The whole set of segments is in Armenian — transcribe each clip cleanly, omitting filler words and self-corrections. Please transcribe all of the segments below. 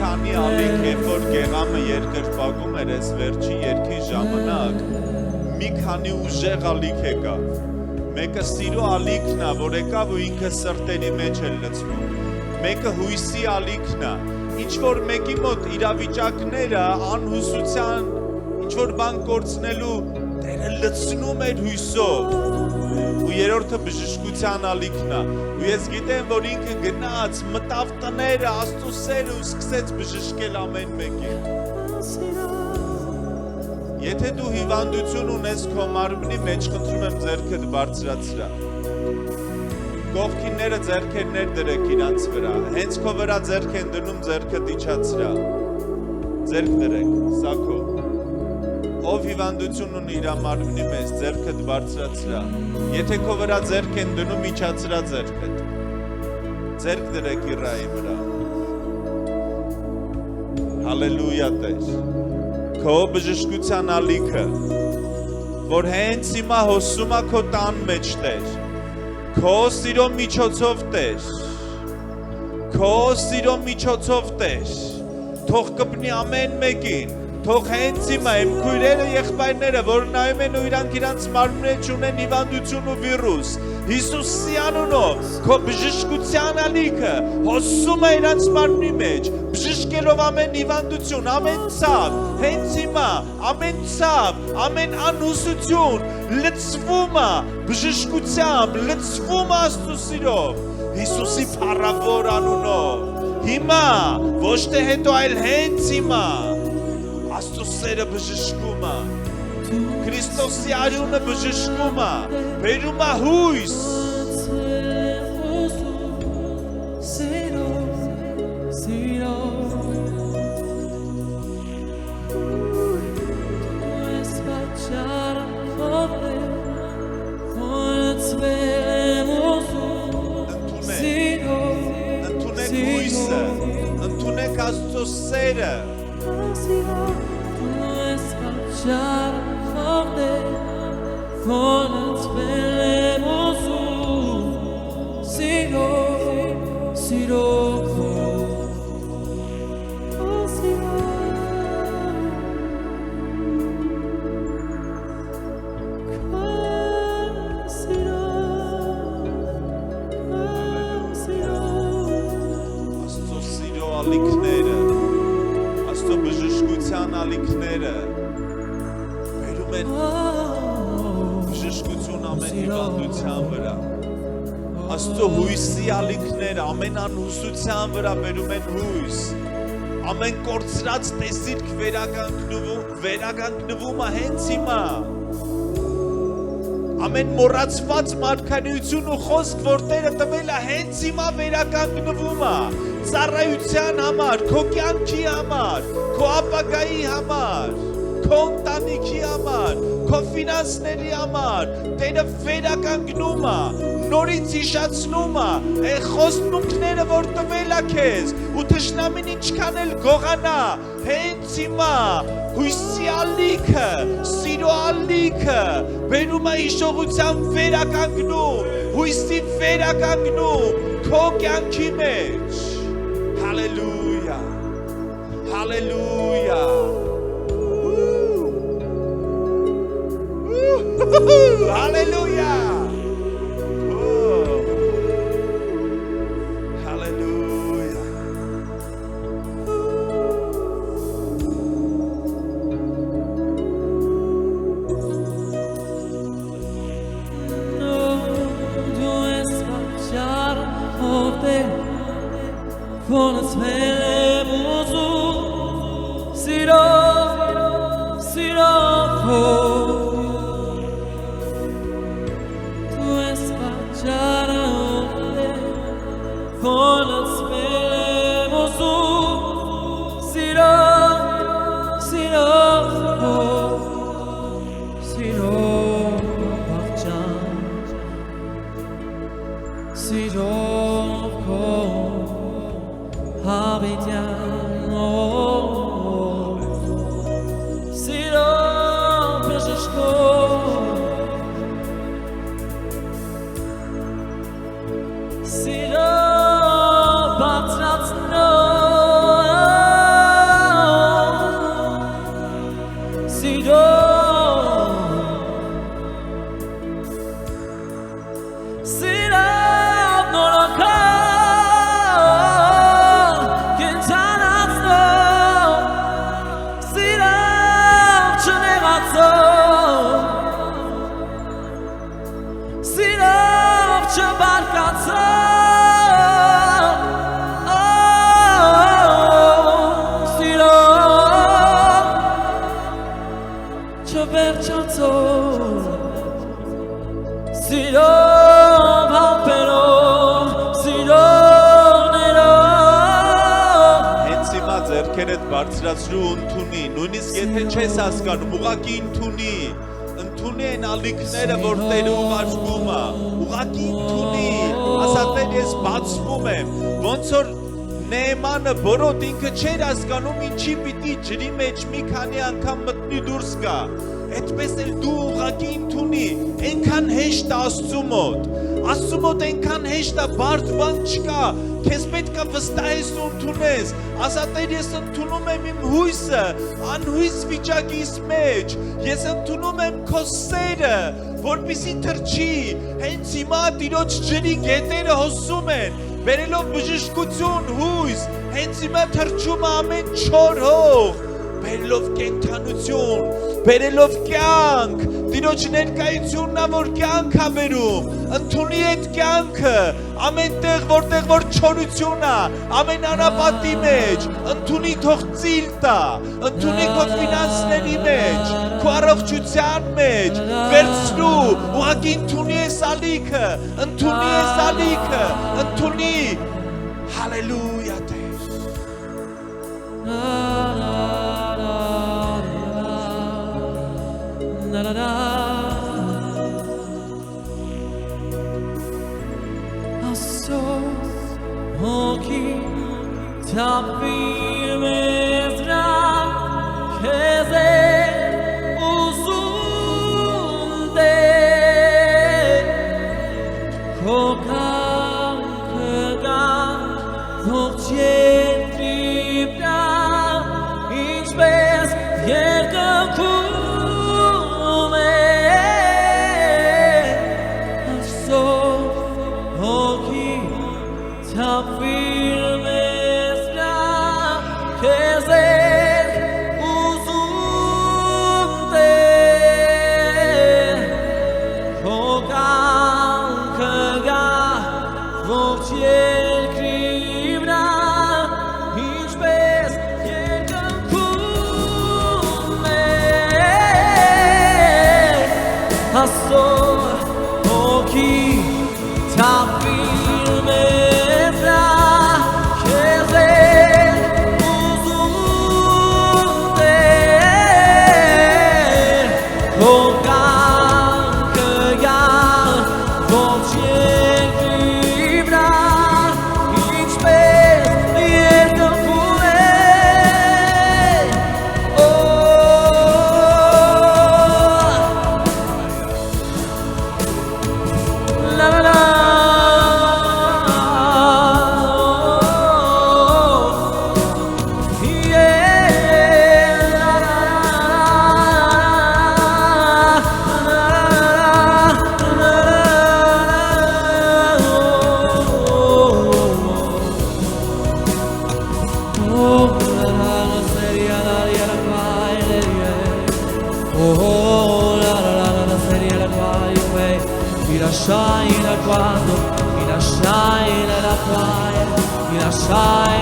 քանի ալիք երբ որ գեղամը երկրպագում էր այս վերջի երկի ժամանակ մի քանի ուժեղ ալիք եկավ մեկը սիրո ալիքն է որ եկավ ու ինքը սրտերի մեջ է լցվում մեկը հույսի ալիքն է ինչ որ մեկի մոտ իրավիճակները անհուսության ինչ որ բան կորցնելու Տերը լցնում էր հույսով ու երրորդը բժշկության ալիքն է ու ես գիտեմ որ ինքը գնաց մտավ տները Աստծո սերը ու սկսեց բժշկել ամեն մեկին Եթե դու հիվանդություն ունես քո մարմնի մեջ խնդրում եմ ձեռքդ բարձրացրա Կողքինները ձեռքերներ դրեք իրանց վրա հենց քո վրա ձեռք են դնում ձեռքդ իջացրա ձեռք դրեք սա քո Ով հիվանդություն ունի իր մարմնի մեջ ձեռքդ բարձրացրա Եթե քո վրա ձեռք են դնում իջացրա ձեռքդ ձեռք դրեք Իրայի վրա Հալելույա Տեր Քո բժշկության ալիքը որ հենց հիմա հոսում է քո տան մեջ Տեր Քո սիրո միջոցով Տեր Քո սիրո միջոցով Տեր Թող կպնի ամեն մեկին Թող հենց հիմա իմ քույրերը եղբայրները որ նայում են ու իրանք իրանց մարմնի մեջ ունեն հիվանդություն ու վիրուս Հիսուսի անունով քո բժշկության ալիքը հոսում է իրանց մարմնի մեջ բժշկելով ամեն հիվանդություն ամեն ցավ հենց հիմա ամեն ցավ ամեն անհուսություն լցվում է բժշկությամբ լցվում է Աստծո սիրով Հիսուսի փառավոր անունով հիմա ոչ թե հետո այլ հենց հիմա Աստծո սերը բժշկում է Քրիստոսի արյունը բժշկում է բերում է հույս Ընդունեք հույսը ընդունեք Աստծո սերը Աստծո սիրո ալիքները Աստծո բժշկության ալիքները բերում են բժշկություն ամեն հիվանդության վրա Աստծո հույսի ալիքները ամեն անհուսության վրա բերում են հույս ամեն կորցրած տեսիլք վերականգնվում է հենց հիմա ամեն մոռացված մարգարեություն ու խոսք որ Տերը տվել է հենց հիմա վերականգնվում է ծառայության համար, քո կյանքի համար, քո ապագայի համար, քո ընտանիքի համար, քո ֆինանսների համար, Տերը վերականգնում է, նորից հիշացնում է, այն խոստումները, որ տվել է քեզ, ու թշնամին ինչքան էլ գողանա, հենց հիմա հույսի ալիքը, սիրո ալիքը, բերում է հիշողության վերականգնում, հույսի վերականգնում, քո կյանքի մեջ Hallelujah. Hallelujah. Hallelujah. Hallelujah. Von uns veremos Siro Tu es facciara Von uns veremos Siro facciara Siro Habitiamo Siro Brzeszko Siro Batracno բարձրացրու ընդունի, նույնիսկ եթե չես հասկանում, ուղղակի ընդունի այն ալիքները, որ Տերը ուղարկում է, ուղղակի ընդունի, ասա Տեր ես բացվում եմ, ոնց որ Նեեմանը բորոտ ինքը չէր հասկանում ինչի պիտի ջրի մեջ մի քանի անգամ մտնի դուրս գա, այդպես էլ դու ուղղակի ընդունի, այնքան հեշտ է Աստծու մոտ այնքան հեշտ է, բարդ բան չկա, քեզ պետք է վստահես ու ընդունես, ասա Տեր ես ընդունում եմ իմ հույսը, անհույս վիճակիս մեջ, ես ընդունում եմ քո սերը, որպեսզի թրջի, հենց հիմա Տիրոջ ջրի գետերը հոսում են, բերելով բժշկություն, հույս, հենց հիմա թրջում է ամեն չոր հող, բերելով կենդանություն, բերելով կյանք, Տիրոջ ներկայությունն է, որ կյանք է բերում, ընդունի այդ կյանքը, ամեն տեղ, որտեղ որ չորություն է, ամեն անապատի մեջ, ընդունի թող ծիլ տա, ընդունի քո ֆինանսների մեջ, քո առողջության մեջ, վերցրու, ուղղակի ընդունի այս ալիքը, ընդունի, հալելույա Տեր։ Hoki tapir mezra keze uzunde kokam kega nokçet tripta içbez yerga kume aso hoki tapir mezra kezer uzunde kokan kega vokçel krivna hiçbez yergan kume asor hoki tapir mezra kezer uzunde kokan kega vokçel krivna hiçbez yergan kume la la la Shine quando mi lasciai la quae mi lasciai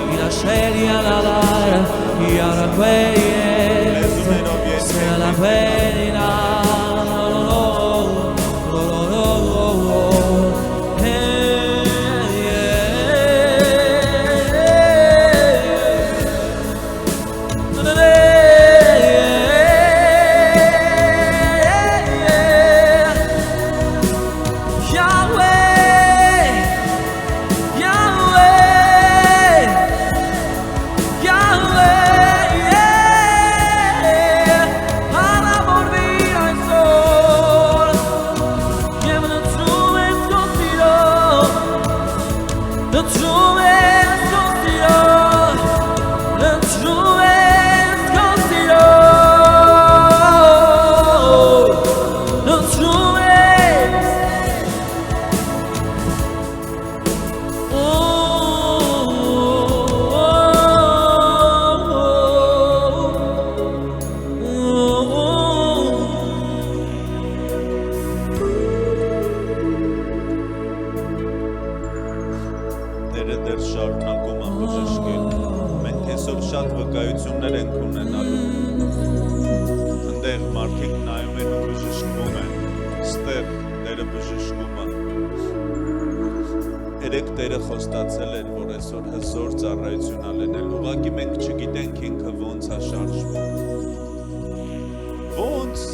mi lasciai la lara la quae se la quae շարունակում է բժշկել, մենք այսօր շատ վկայություններ ենք ունենալու, ընդեղ մարդիկ նայում են ու բժշկվում են, ստեղ Տերը բժշկում է, երեք Տերը խոստացել էր, որ այսօր հզոր ծառայություն ալենել, ուղղակի մենք չգիտենք ինքը ոնց է շարժվում։ Ոնց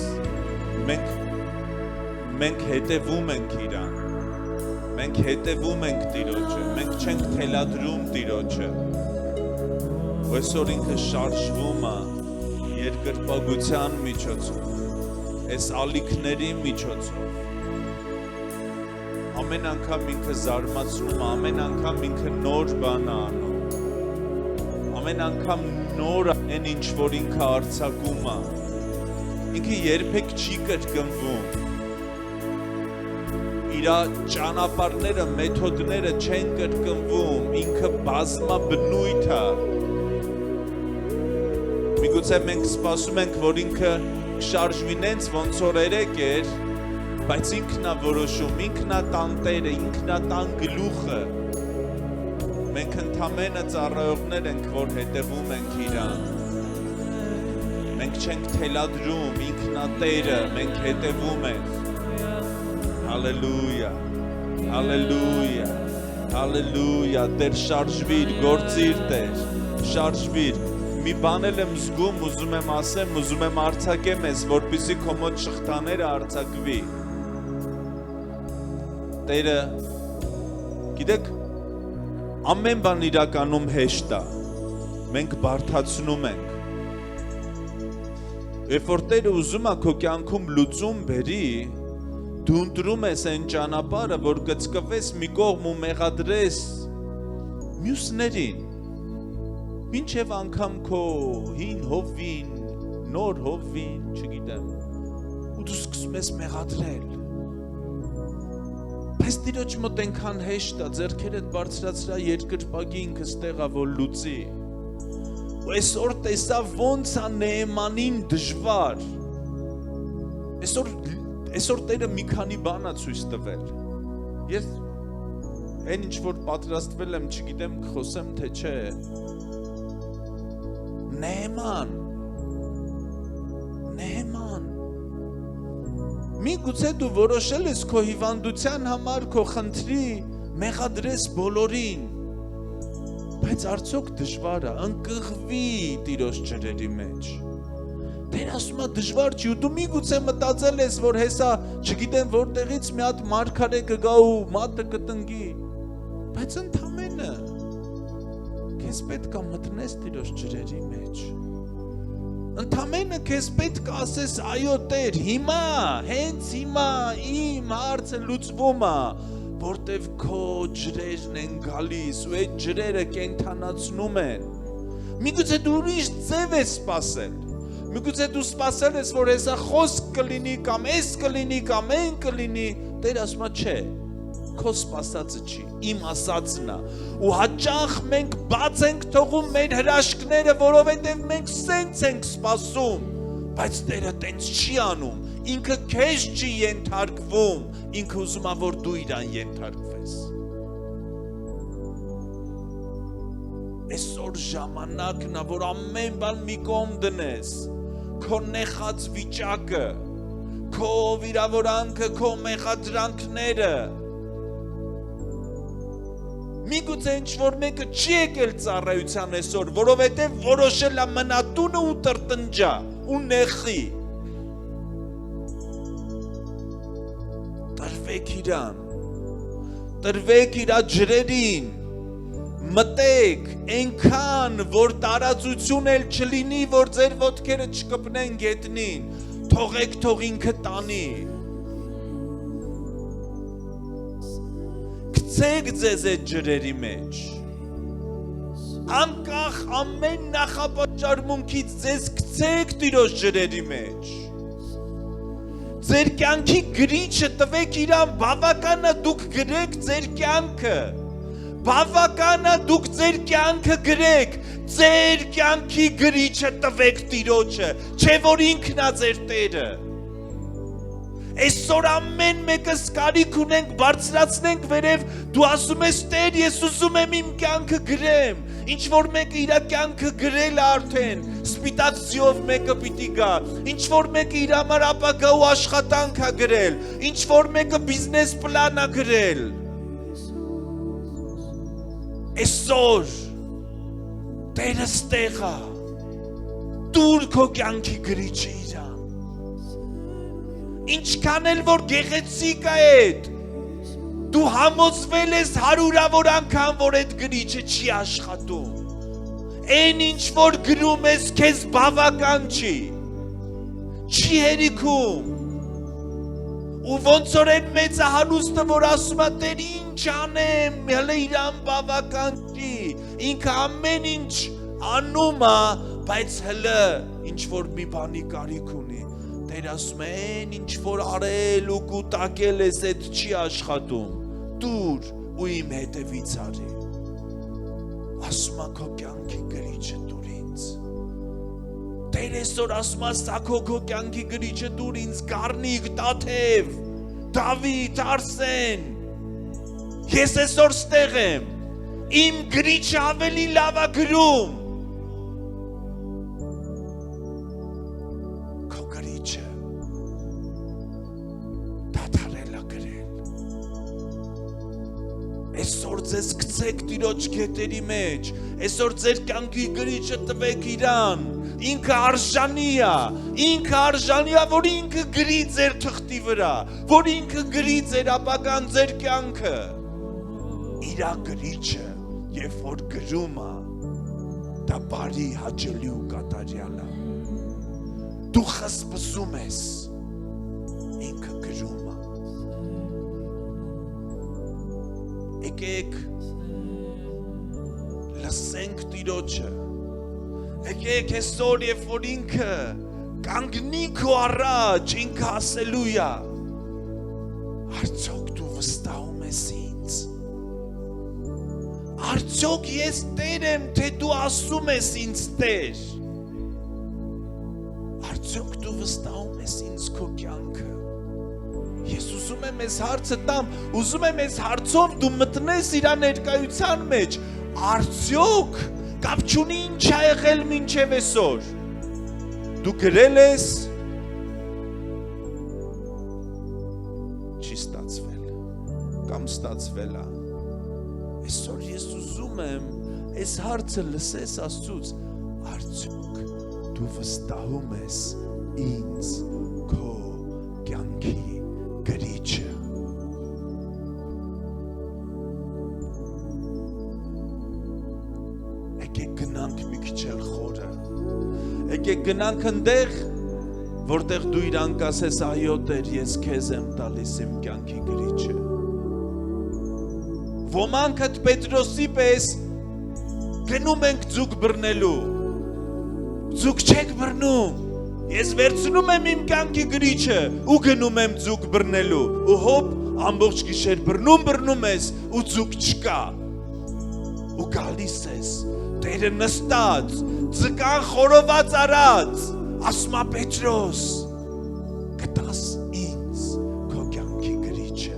մենք հետևում ենք իրան, մենք հետևում ենք Տիրոջը, մենք չենք թելադրում Տիրոջը, այսօր ինքը շարժվում է երկրպագության միջոցով, այս ալիքների միջոցով, ամեն անգամ ինքը զարմացնում է, ամեն անգամ ինքը նոր բան է անում, ամեն անգամ նոր այն ինչ որ ինքը արձակում է, ինքը երբեք չի կրկնվում, իր ճանապարհները, մեթոդները չեն կրկնվում, ինքը բազմաբնույթ է, միգուցե մենք սպասում ենք, որ ինքը շարժվի նենց ոնց որ երեք էր, բայց ինքն է որոշում, ինքն է տան տերը, ինքն է տան գլուխը, մենք ընդամենը ծառայողներ ենք, որ հետևում ենք իրան, մենք չենք թելադրում, ինքն է տերը, մենք հետևում ենք, հալելույա, հալելույա, հալելույա, Տեր շարժվիր, գործիր Տեր, շարժվիր, մի բան էլ եմ զգում, ուզում եմ ասեմ, ուզում եմ արձակեմ ես, որպեսզի քո մոտ շղթաները արձակվի, Տերը, գիտեք, ամեն բան իրականում հեշտ է, մենք բարդացնում ենք, երբ որ Տերը ուզում է քո կյանքում լուծում բերի, դու ընտրում ես այն ճանապարհը, որ գծկվես մի կողմ ու մեղադրես մյուսներին, մինչև անգամ քո հին հովին, նոր հովին, չգիտեմ, ու դու սկսում ես մեղադրել, բայց Տիրոջ մոտ այնքան հեշտ է, ձեռքերդ բարձրացրա երկրպագի ինքը ստեղ է, որ լուծի, ու այսօր տեսա ոնց է Նեեմանին դժվար, այսօր Տերը մի քանի բան է ցույց տվել, ես այն ինչ որ պատրաստվել եմ, չգիտեմ կխոսեմ թե չէ, Նեեման, միգուցե դու որոշել ես քո հիվանդության համար, քո խնդրի մեղադրես բոլորին, բայց արդյոք դժվար է, ընկղվի Տիրոջ ջրերի մեջ, Տեր ասում է դժվար չի, ու դու միգուցե մտածել ես, որ հեսա, չգիտեմ որտեղից մի հատ մարգարե կգա ու մատը կտնգի, բայց ընդամենը քեզ պետք է մտնես Տիրոջ ջրերի մեջ, ընդամենը քեզ պետք է ասես այո Տեր, հիմա, հենց հիմա իմ հարցը լուծվում է, որտև քո ջրերն են գալիս ու այդ ջրերը կենդանացնում են, միգուցե դու ուրիշ ձև ես սպասել, միգուցե դու սպասել ես, որ հեսա խոսք կլինի, կամ էս կլինի, կամ այն կլինի, Տեր ասում է չէ, քո սպասածը չի, իմ ասածն է, ու հաճախ մենք բաց ենք թողում մեր հրաշքները, որովհետև մենք սենց ենք սպասում, բայց Տերը տենց չի անում, ինքը քեզ չի ենթարկվում, ինքը ուզում է, որ դու իրան ենթարկվես, այսօր ժամանակն է, որ ամեն բան մի կողմ դնես, քո նեղած վիճակը, քո վիրավորանքը, քո մեղադրանքները, միգուցե ինչ-որ մեկը չի եկել ծառայության այսօր, որովհետև որոշել է մնա տունը ու տրտնջա, ու նեղի, տրվեք իրան, տրվեք իրա ջրերին, մտեք այնքան, որ տարածություն էլ չլինի, որ ձեր ոտքերը չկպնեն գետնին, թողեք թող ինքը տանի, գցեք ձեզ այդ ջրերի մեջ, անկախ ամեն նախապաճարմունքից ձեզ գցեք Տիրոջ ջրերի մեջ, ձեր կյանքի գրիչը տվեք իրան, բավական է դուք գրեք ձեր կյանքը, բավական է դուք ձեր կյանքը գրեք, ձեր կյանքի գրիչը տվեք Տիրոջը, չէ որ ինքն է ձեր Տերը, այսօր ամեն մեկս կարիք ունենք, բարձրացնենք վերև, դու ասում ես Տեր, ես ուզում եմ իմ կյանքը գրեմ, ինչ որ մեկը իր կյանքը գրել է արդեն, սպիտակ ձիով մեկը պիտի գա, ինչ որ մեկը իր համար ապագա ու աշխատանք է գրել, ինչ որ մեկը բիզնես պլան է գրել, Այսօր Տերը ստեղ է, դուր քո կյանքի գրիչը իրան, ինչքան էլ որ գեղեցիկ է այդ, դու համոզվել ես 100-ավոր անգամ, որ այդ գրիչը չի աշխատում, այն ինչ որ գրում ես քեզ բավական չի հերիքում, ու ոնց որ այդ մեծահանուստը, որ ասում է Տեր ինչ անեմ, հələ իրան բավական չի, ինքը ամեն ինչ անում է, բայց հələ ինչ որ մի բանի կարիք ունի, Տեր ասում է այն ինչ որ արել ու կուտակել ես այդ չի աշխատում, դուր ու իմ հետևից արի, ասում է քո կյանքի գրիչը դուր ինձ, Տեր այսօր ասում է սա քո կյանքի գրիչը դուր ինձ, Գառնիկ, Տաթև, Դավիթ, Արսեն, ես այսօր ստեղ եմ, իմ գրիչը ավելի լավ է գրում, քո գրիչը դադարել է գրել, այսօր ձեզ գցեք Տիրոջ գետերի մեջ, այսօր ձեր կյանքի գրիչը տվեք իրան, ինքը արժանի է, որ ինքը գրի ձեր թղթի վրա, որ ինքը գրի ձեր ապագան, ձեր կյանքը, իրա գրիչը, երբ որ գրում է, դա բարի, հաճելի ու կատարյալ է, դու խսպսում ես, ինքը գրում է, եկեք լսենք Տիրոջը, եկեք այսօր, երբ որ ինքը կանգնի քո առաջ, ինքը ասելու է, արդյոք դու վստահում ես ինձ, արդյոք ես Տեր եմ, թե դու ասում ես ինձ Տեր, արդյոք դու վստահում ես ինձ քո կյանքը, ես ուզում եմ այս հարցը տամ, ուզում եմ այս հարցով դու մտնես իրա ներկայության մեջ, արդյոք կապ չունի ինչ ա եղել մինչև այսօր, դու գրել ես, չի ստացվել, կամ ստացվել է, այսօր ես ուզում եմ այս հարցը լսես Աստծուց, արդյոք դու վստահում ես ինձ քո կյանքի գրիչը, եկեք գնանք մի քիչ էլ խորը, եկեք գնանք ընդեղ, որտեղ դու իրան կասես այո Տեր, ես քեզ եմ տալիս իմ կյանքի գրիչը, ոմանք այդ Պետրոսի պես գնում ենք ձուկ բռնելու, ձուկ չեք բռնում, ես վերցնում եմ իմ կյանքի գրիչը ու գնում եմ ձուկ բռնելու, ու հոպ ամբողջ գիշեր բռնում ես ու ձուկ չկա, ու գալիս ես, Տերը նստած, ձկան խորոված արած, ասում է Պետրոս, կտաս ինձ քո կյանքի գրիչը,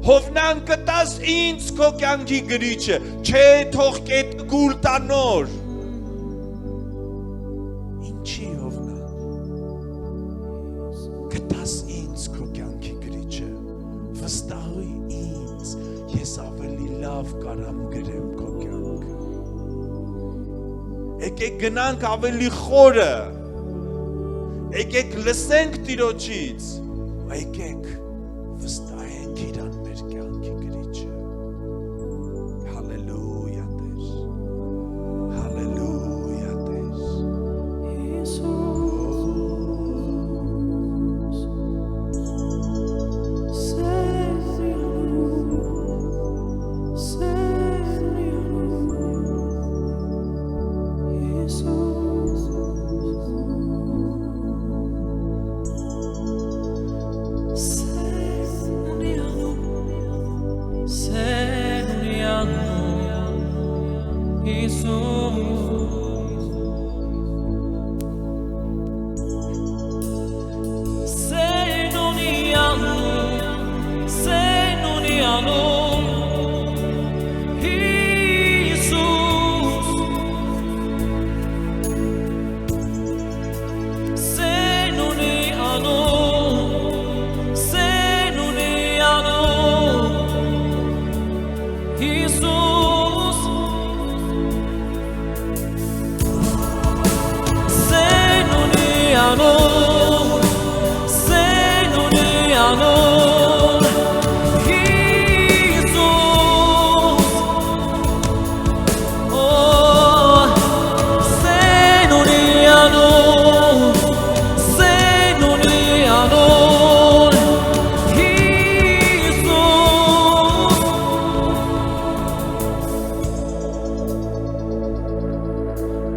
Հովնան կտաս ինձ քո կյանքի գրիչը, չէ թող կետը գուլ տա նոր, ինչի Հովնան, կտաս ինձ քո կյանքի գրիչը, վստահի ինձ, ես ավելի լավ կարամ գրեմ քո կյանքը, եկեք գնանք ավելի խորը, եկեք լսենք Տիրոջից, եկեք վստահենք իրան մեր կյանքի գրիչը, հալելույա Տեր, հալելույա Տեր, Jesus anun Senuni anun Jesus Oh Senuni anun Senuni anun Jesus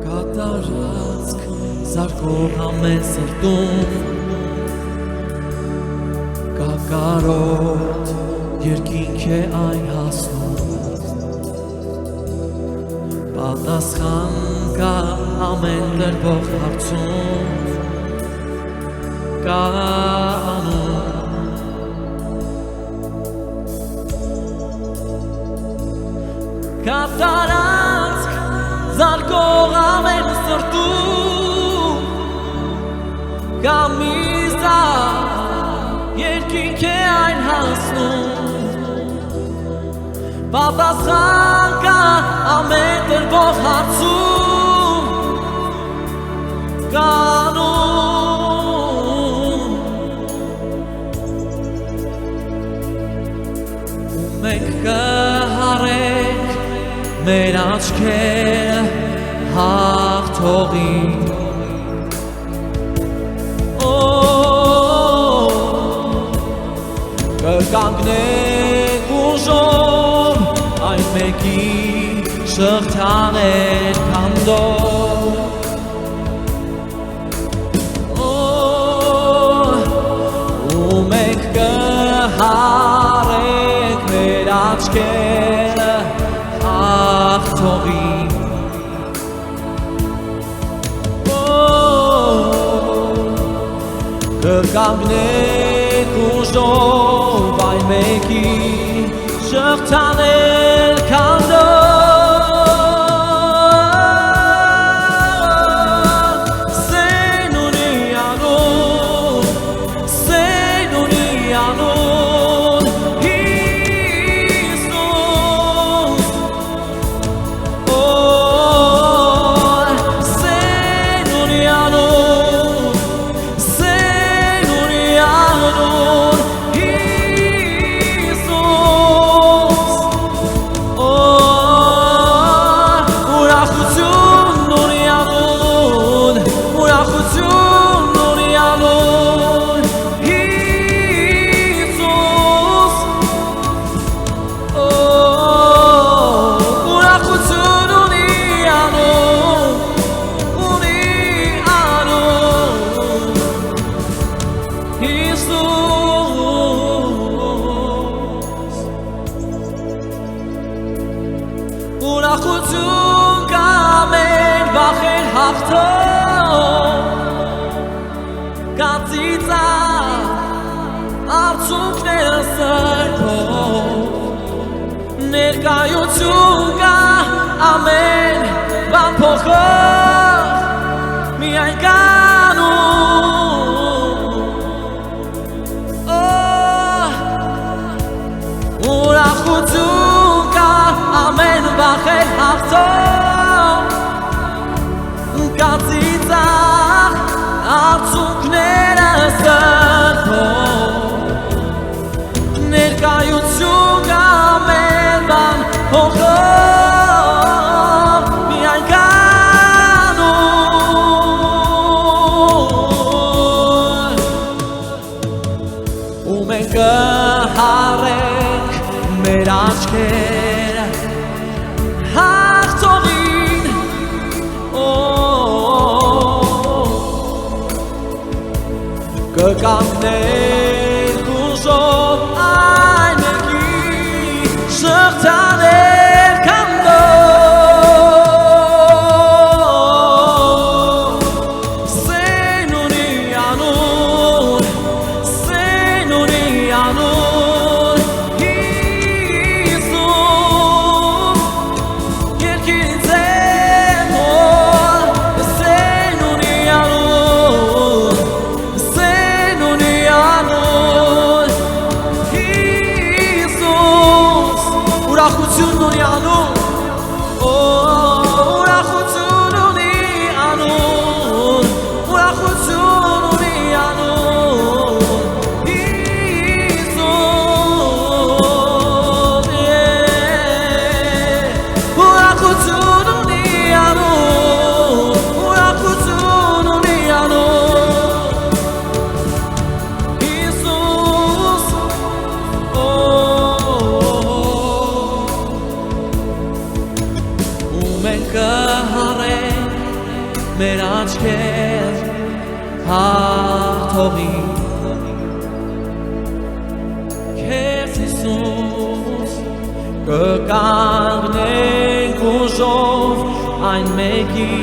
Կատարածք զարկող ամեն սրտում Կակարոտ երկինք է այն հասնում Պատասխան կա ամեն լրվող հարցում Կա անուն Կատարածք զարկող ամեն սրտում Կամիզա երկինք է այն հասնում Պատասխան կա ամեն տրվող հարցում Կանուն Մենք կհարենք մեր աչքերը հաղթողին Կկանգնենք ուժով այն մեկի շղթաներ քանդով Ու մենք կհարենք մեր աչքերը հաղթողին Կկանգնենք ուժով այն մեկի շղթաներ քանդով Սենունի անուն Սենունի անուն Հիսուս Սենունի անուն Սենունի անուն Հիսուս ուրախություն ունի անուն ուրախություն ունի անուն Հիսուս ուրախություն ունի անուն Հիսուս ուրախություն կա մեր վախեր հաղթող Կածիծաղ արցունքները սրբող Ներկայություն կա ամեն բան փոխող Միայն կանուն Ուրախություն կա ամեն վախեր հաղթող Կածիծաղ արցունքները սրբող Ներկայություն կա ամեն բան փոխող Միայն կանուն Ու մենք կհարենք մեր աչքերը հաղթողին Կկանգնենք ուժով այն մեկի շղթաներ քանդող Սենունի անուն Սենունի անուն Հիսուս երկինց է մոր Սենունի անուն Սենունի անուն Հիսուս ուրախություն ունի անուն ուրախություն ունի անուն ուրախություն կհարենք մեր աչքեր հաղթողի Քեզ Հիսուս կկանգնենք ուժով այն մեկի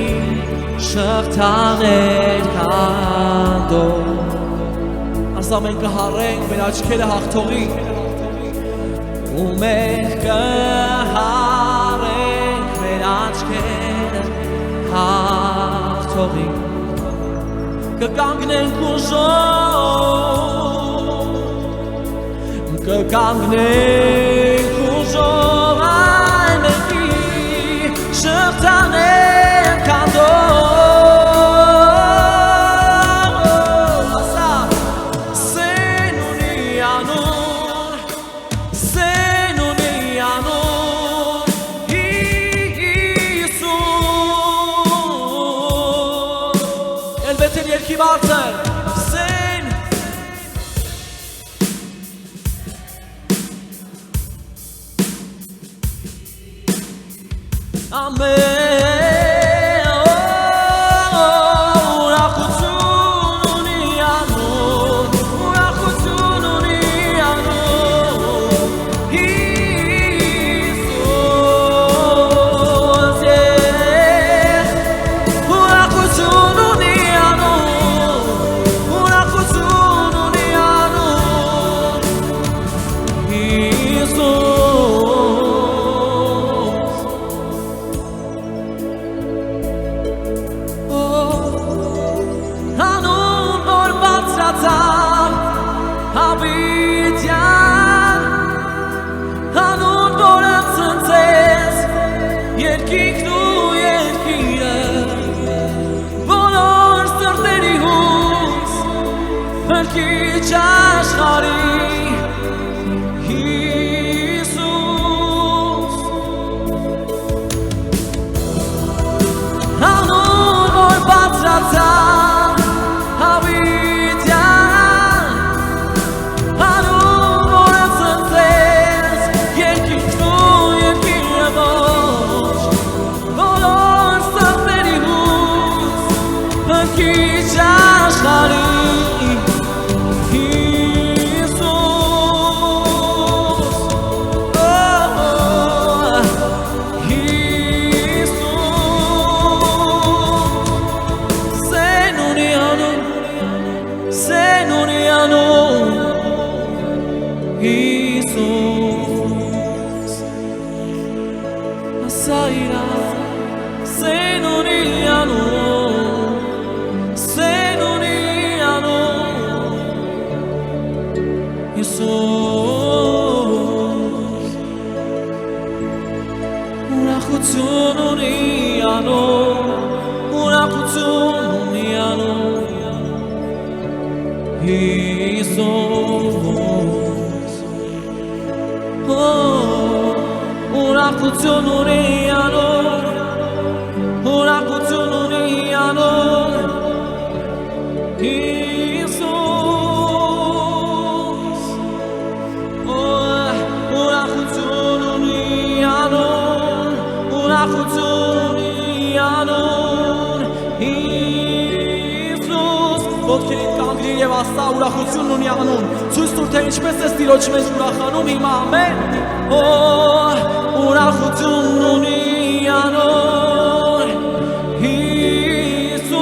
շղթաներ քանդող Ասա մենք կհարենք մեր աչքերը հաղթողի ու մենք կհարենք մեր աչքերը հաղթողի կկանգնենք ուժով կկանգնենք ուժով այն մեկի շղթաներ քանդող Երկի բարձր, սեն Ամեն ուրախություն ունի անուն Ուրախություն ունի անուն Հիսուս Ուրախություն ունի Հավիտյան Հանուն որը ծնծեց երկինքն ու երկիրը բոլոր սրտերի հույս փրկիչ աշխարհի Հիսուս Հանուն որ բարձրացավ Hristos Sairá Senoniano Senoniano Jesus Urachutzununiano Urachutzununiano Jesus Urachutzununiano Urachutzununiano Jesus Urachutzununiano Urachutzununiano Jesus Ոտքերիդ կանգնիր և աստա ուրախությունն ունի անուն Ցույց տուր թե ինչպես ես Տիրոջ մեջ ուրախանում հիմա ամեն ուրախությունն ունի անուն Հիսուս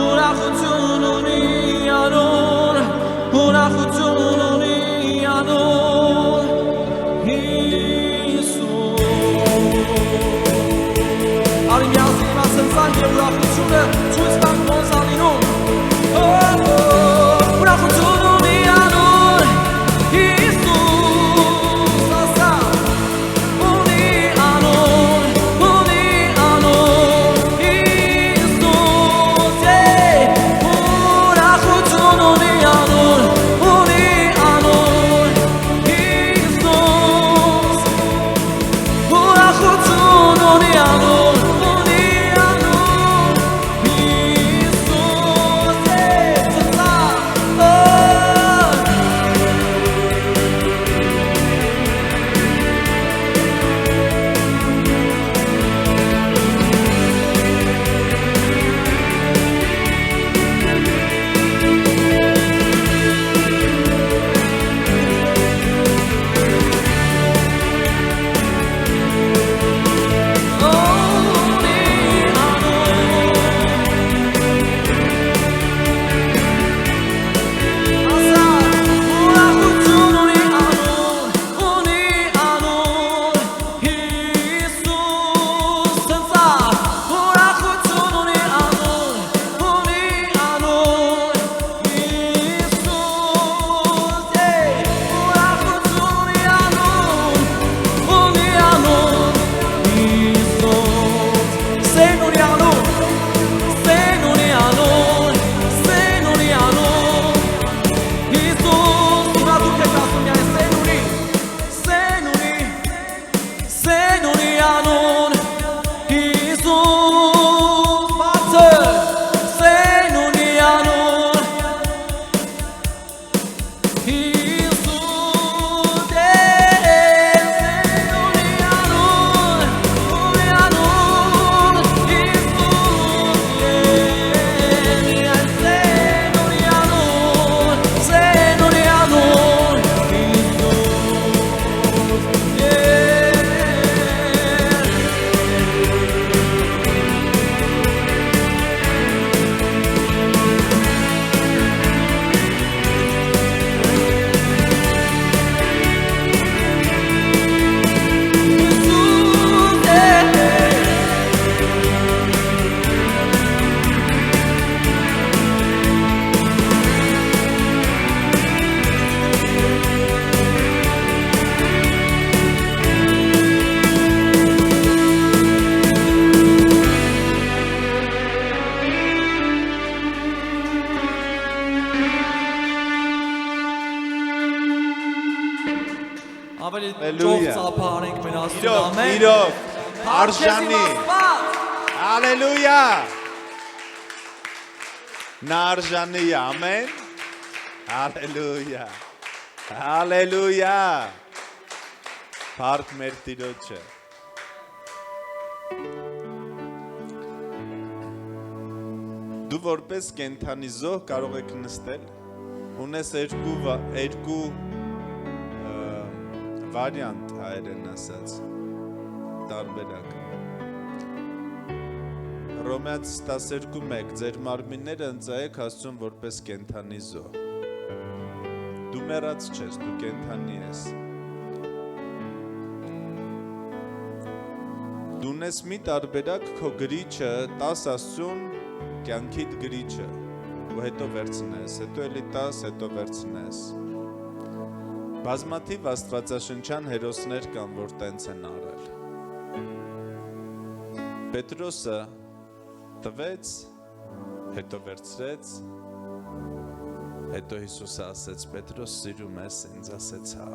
ուրախություն ունի անուն ուրախություն ունի անուն Հիսուս Արի միասին իմ ասենցան և ուրախությունը ցույց տանք Մոնսալինում Ուրախություն ունի անուն Ավելի Հալելույա։ ճոխ ծափարենք մեր Աստծուն, Իրոք, ամեն։ իրոք, Արժանի։ արժանի։ Հալելույա։ Նա արժանի է, ամեն։ Հալելույա։ Հալելույա։ Փառք մեր Տիրոջը։ Դու որպես կենդանի զոհ կարող եք նստել, ունես երկու վարիանտ հայերեն ասած, տարբերակ։ Հռոմեացիս 12:1 ձեր մարմինները ընծայեք Աստծուն որպես կենդանի զոհ։ Դու մեռած չես, դու կենդանի ես։ Դու ունես մի տարբերակ քո գրիչը, տաս Աստծուն կյանքիդ գրիչը, ու հետո վերցնես, հետո էլի տաս, հետո վերցնես։ Բազմաթիվ աստվածաշնչյան հերոսներ կան, որ տենց են արել։ Պետրոսը տվեց, հետո վերցրեց, հետո Հիսուսը ասեց, Պետրոս սիրում ես, ինձ ասեց հա,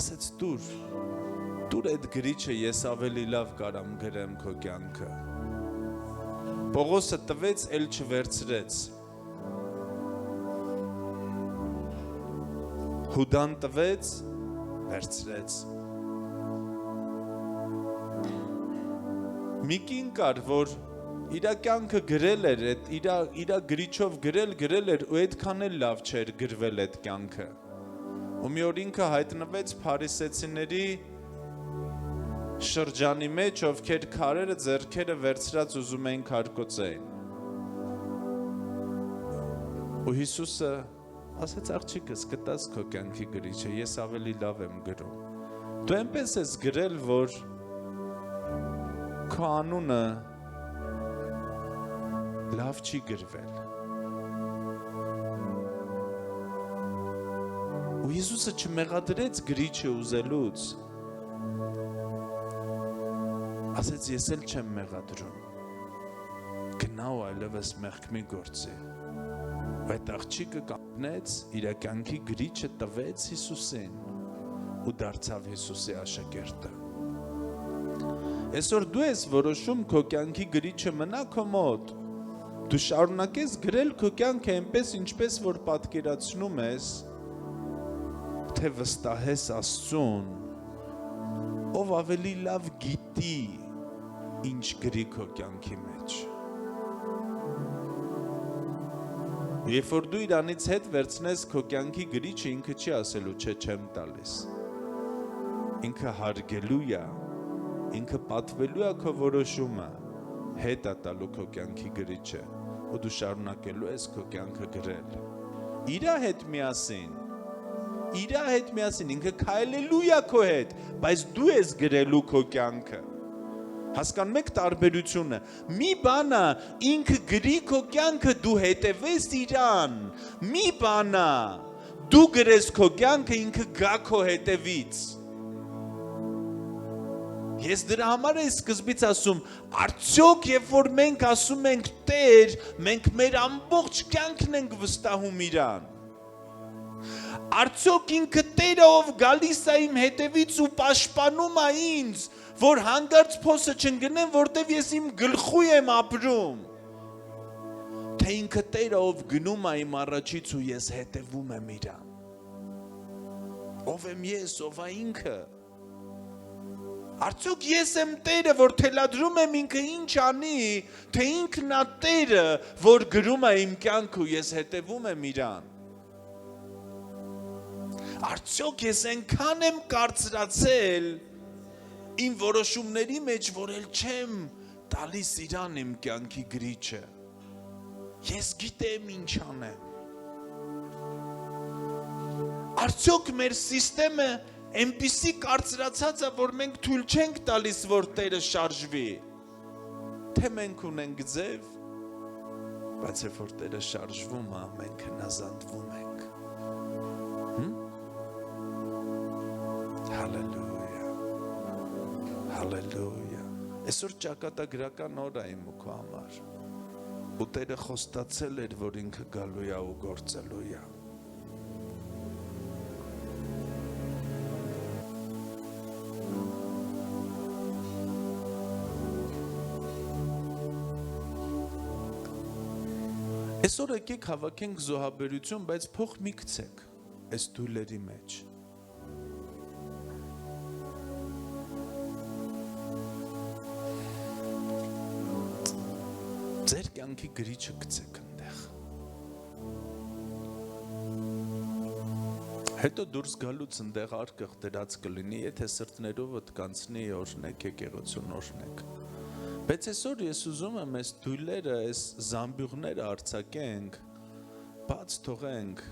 ասեց դուր այդ գրիչը ես ավելի լավ կարամ գրեմ քո կյանքը։ Պողոսը տվեց, էլ չվերցրեց։ Հուդան տվեց, վերցրեց։ Մի կին կար, որ իր կյանքը գրել էր, իր գրիչով գրել էր, ու այդքան էլ լավ չէր գրվել այդ կյանքը։ Ու մի օր ինքը հայտնվեց փարիսեցիների շրջանի մեջ, ովքեր քարերը ձեռքերը վերցրած ուզում էին քարկոծեին։ Ու Հիսուսը ասեց աղջիկս կտաս քո կյանքի գրիչը, ես ավելի լավ եմ գրում։ Դու այնպես ես գրել, որ քո անունը լավ չի գրվել։ Ու Հիսուսը չմեղադրեց գրիչը ուզելուց։ Ասեց ես էլ չեմ մեղադրում։ Գնա ու այլևս մեղք մի գործի։ Այդ աղջիկը կանգնեց, իր կյանքի գրիչը տվեց Հիսուսին ու դարձավ Հիսուսի աշակերտը։ Այսօր դու ես որոշում քո կյանքի գրիչը մնա քո մոտ։ Դու շարունակես գրել քո կյանքը այնպես, ինչպես որ պատկերացնում ես, թե վստահես Աստծուն, ով ավելի լավ գիտի ինչ գրի քո կյանքի մեջ։ Երբ որ դու իրանից հետ վերցնես քո կյանքի գրիչը, ինքը չի ասելու չէ չեմ տալիս։ Ինքը հարգելու է, ինքը պատվելու է քո որոշումը, հետ է տալու քո կյանքի գրիչը, ու դու շարունակելու ես քո կյանքը գրել։ Իրա հետ միասին, ինքը քայլելու է քո հետ, բայց դու ես գրելու քո կյանքը։ Հասկանում եք տարբերությունը։ Մի բանա ինքը գրի քո կյանքը դու հետևես իրան։ Մի բանա դու գրես քո կյանքը ինքը գա քո հետևից։ Ես դրա համար եմ սկզբից ասում, արդյոք երբ որ մենք ասում ենք Տեր, մենք մեր ամբողջ կյանքն ենք վստահում իրան։ Արդյոք ինքը Տերը ով գալիս է իմ հետևից ու պաշտպանում է ինձ, որ հանգարց փոսը չընկնեմ, որտեվ ես իմ գլխու եմ ապրում։ Թե ինքը Տերը ով գնում է իմ առաջից ու ես հետևում եմ իրան։ Ով եմ ես, ով է ինքը։ Արդյոք ես եմ Տերը, որ թելադրում եմ ինքը ինչ անի, թե ինքն է Տերը, որ գրում է իմ կյանքը ու ես հետևում եմ իրան։ Արդյոք ես այնքան եմ կարծրացել իմ որոշումների մեջ, որ էլ չեմ տալիս իրան իմ կյանքի գրիչը։ Ես գիտեմ ինչ անեմ։ Արդյոք մեր սիստեմը այնպիսի կարծրացած է, որ մենք թույլ չենք տալիս, որ Տերը շարժվի։ Թե մենք ունենք ձև, բայց երբ որ Տերը շարժվում է, մենք հնազանդվում ենք։ Հալելույա, հալելույա։ Այսօր ճակատագրական օր է իմ ու քո համար։ Ու Տերը խոստացել էր, որ ինքը գալու է ու գործելու է։ Այսօր եկեք հավաքենք զոհաբերություն, բայց փող մի գցեք այս դույլերի մեջ։ Ձեր կյանքի գրիչը գցեք այնտեղ։ Հետո դուրս գալուց այնտեղ արկղ դրած կլինի, եթե սրտներովդ կանցնի օրհնեք եկեղեցուն օրհնեք։ Բայց այսօր ես ուզում եմ այս դույլերը, այս զամբյուղները արձակենք, բաց թողենք։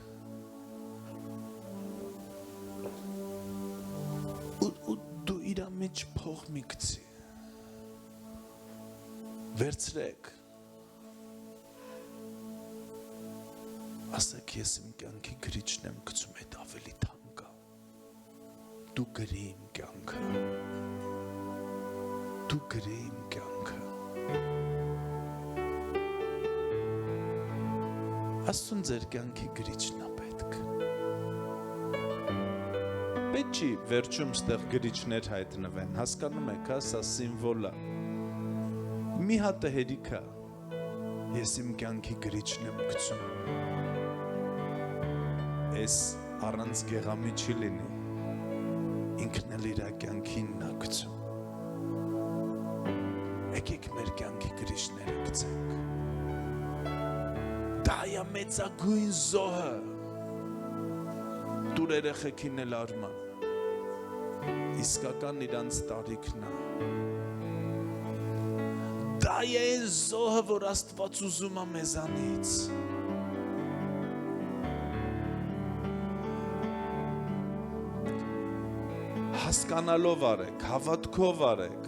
Ու դու իրա մեջ փող մի գցի։ Վերցրեք։ Ասեք ես իմ կյանքի գրիչն եմ գցում, այդ ավելի թանկ է։ Դու գրի իմ կյանքը։ Դու գրի իմ կյանքը։ Աստուն ձեր կյանքի գրիչն է պետք։ Պետք չի վերջում ստեղ գրիչներ հայտնվեն, հասկանում եք, սա սիմվոլ է։ Մի հատ հերիք է, ես իմ կյանքի գրիչն եմ գցում։ Այս առանց գեղամի չի լինի, ինքն էլ իր կյանքին նա գցում։ Եկեք մեր կյանքի գրիչները գցենք։ Դա է մեծագույն զոհը։ Դուր երեխեքին էլ արմա։ Իսկական իրանց տարիքն է։ Դա է այն զոհը, որ Աստված ուզում է մեզանից։ Հասկանալով արեք, հավատքով արեք,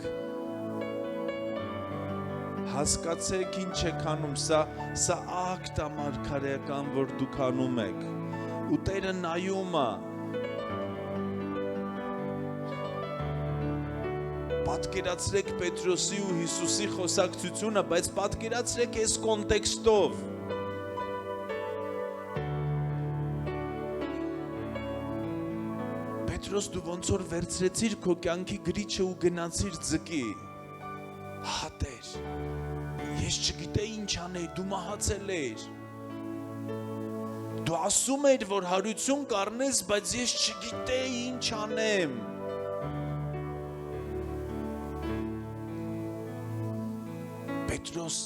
հասկացեք ինչ եք անում, սա ակտ է մարգարեական, որ դուք անում եք, ու Տերը նայում է, պատկերացրեք Պետրոսի ու Հիսուսի խոսակցությունը, բայց պատկերացրեք այս կոնտեքստով, Պետրոս դու ոնց որ վերցրեցիր քո կյանքի գրիչը ու գնացիր ձգի։ Հա Տեր, ես չգիտեի ինչ անեի, դու մահացել էիր։ Դու ասում էիր, որ հարություն կառնես, բայց ես չգիտեի ինչ անեմ։ Պետրոս,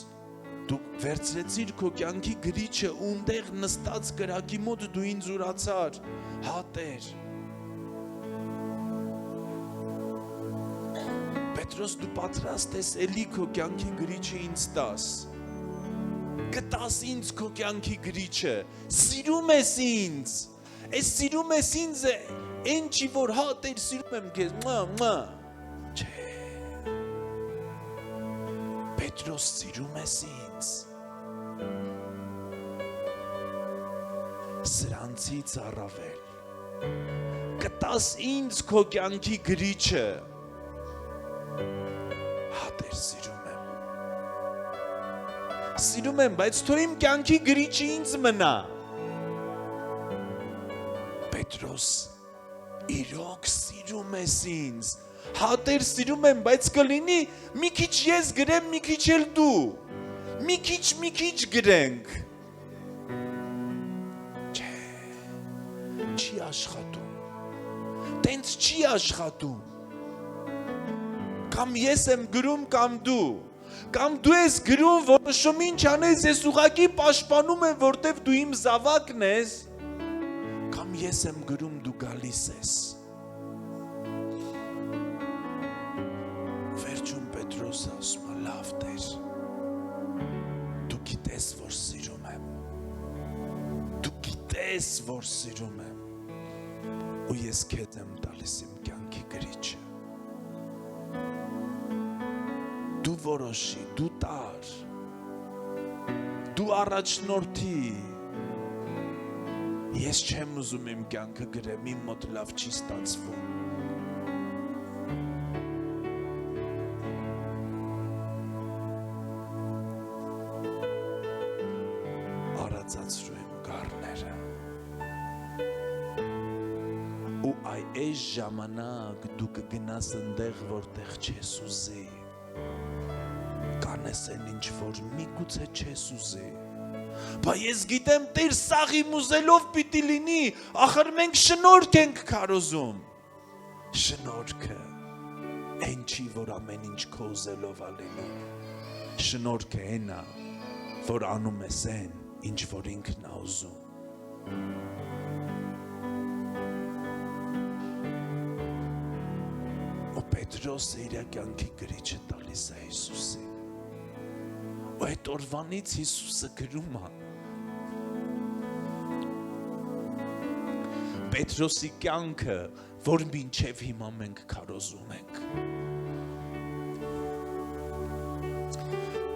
դու վերցրեցիր քո կյանքի գրիչը ու այնտեղ նստած կրակի մոտ դու ինձ ուրացար։ Հա Տեր։ Պետրոս դու պատրաստ ես էլի քո կյանքի գրիչը ինձ տաս։ Կտաս ինձ քո կյանքի գրիչը։ Սիրում ես ինձ։ Այս սիրում ես ինձ այն չի որ հա Տեր սիրում եմ քեզ։ Չէ։ Պետրոս սիրում ես ինձ։ Սրանցից առավել։ Կտաս ինձ քո կյանքի գրիչը։ Հատեր սիրում եմ, բայց թող իմ կյանքի գրիչը ինձ մնա։ Պետրոս, իրոք սիրում ես ինձ։ Հատեր սիրում եմ, բայց կլինի մի քիչ ես գրեմ, մի քիչ էլ դու։ Մի քիչ գրենք։ Չէ, չի աշխատում։ Տենց չի աշխատում։ Կամ ես եմ գրում, կամ դու ես գրում, որոշում ինչ անես, ես ուղղակի պաշտպանում եմ, որտև դու իմ զավակն ես, կամ ես եմ գրում, դու գալիս ես։ Վերջում Պետրոսը ասում է, լավ Տեր, դու գիտես, որ սիրում եմ, դու գիտես, որ սիրում եմ, ու ես քեզ եմ տալիս իմ կյանքի գրիչը։ Դու որոշի, դու տար, դու առաջնորդի, ես չեմ ուզում իմ կյանքը գրեմ, իմ մոտ լավ չի ստացվում։ Արածացրու եմ գառները, ու այս ժամանակ դու կգնաս ընդեղ, որտեղ չես ուզի, կանես են ինչ որ միգուցե չես ուզի, Բայց ես գիտեմ Տեր սաղի մուզելով պիտի լինի, ախր մենք շնորհք ենք քարոզում։ Շնորհքը այն չի, որ ամեն ինչ քո ուզելով ալելու։ Շնորհքը այն է, որ անում ես այն, ինչ որ ինքն է ուզում։ Ու Պետրոսը իր կյանքի գրիչը տալիս է Հիսուսին։ Ու այդ օրվանից Հիսուսը գրում է Պետրոսի կյանքը, որ մինչև հիմա մենք քարոզում ենք։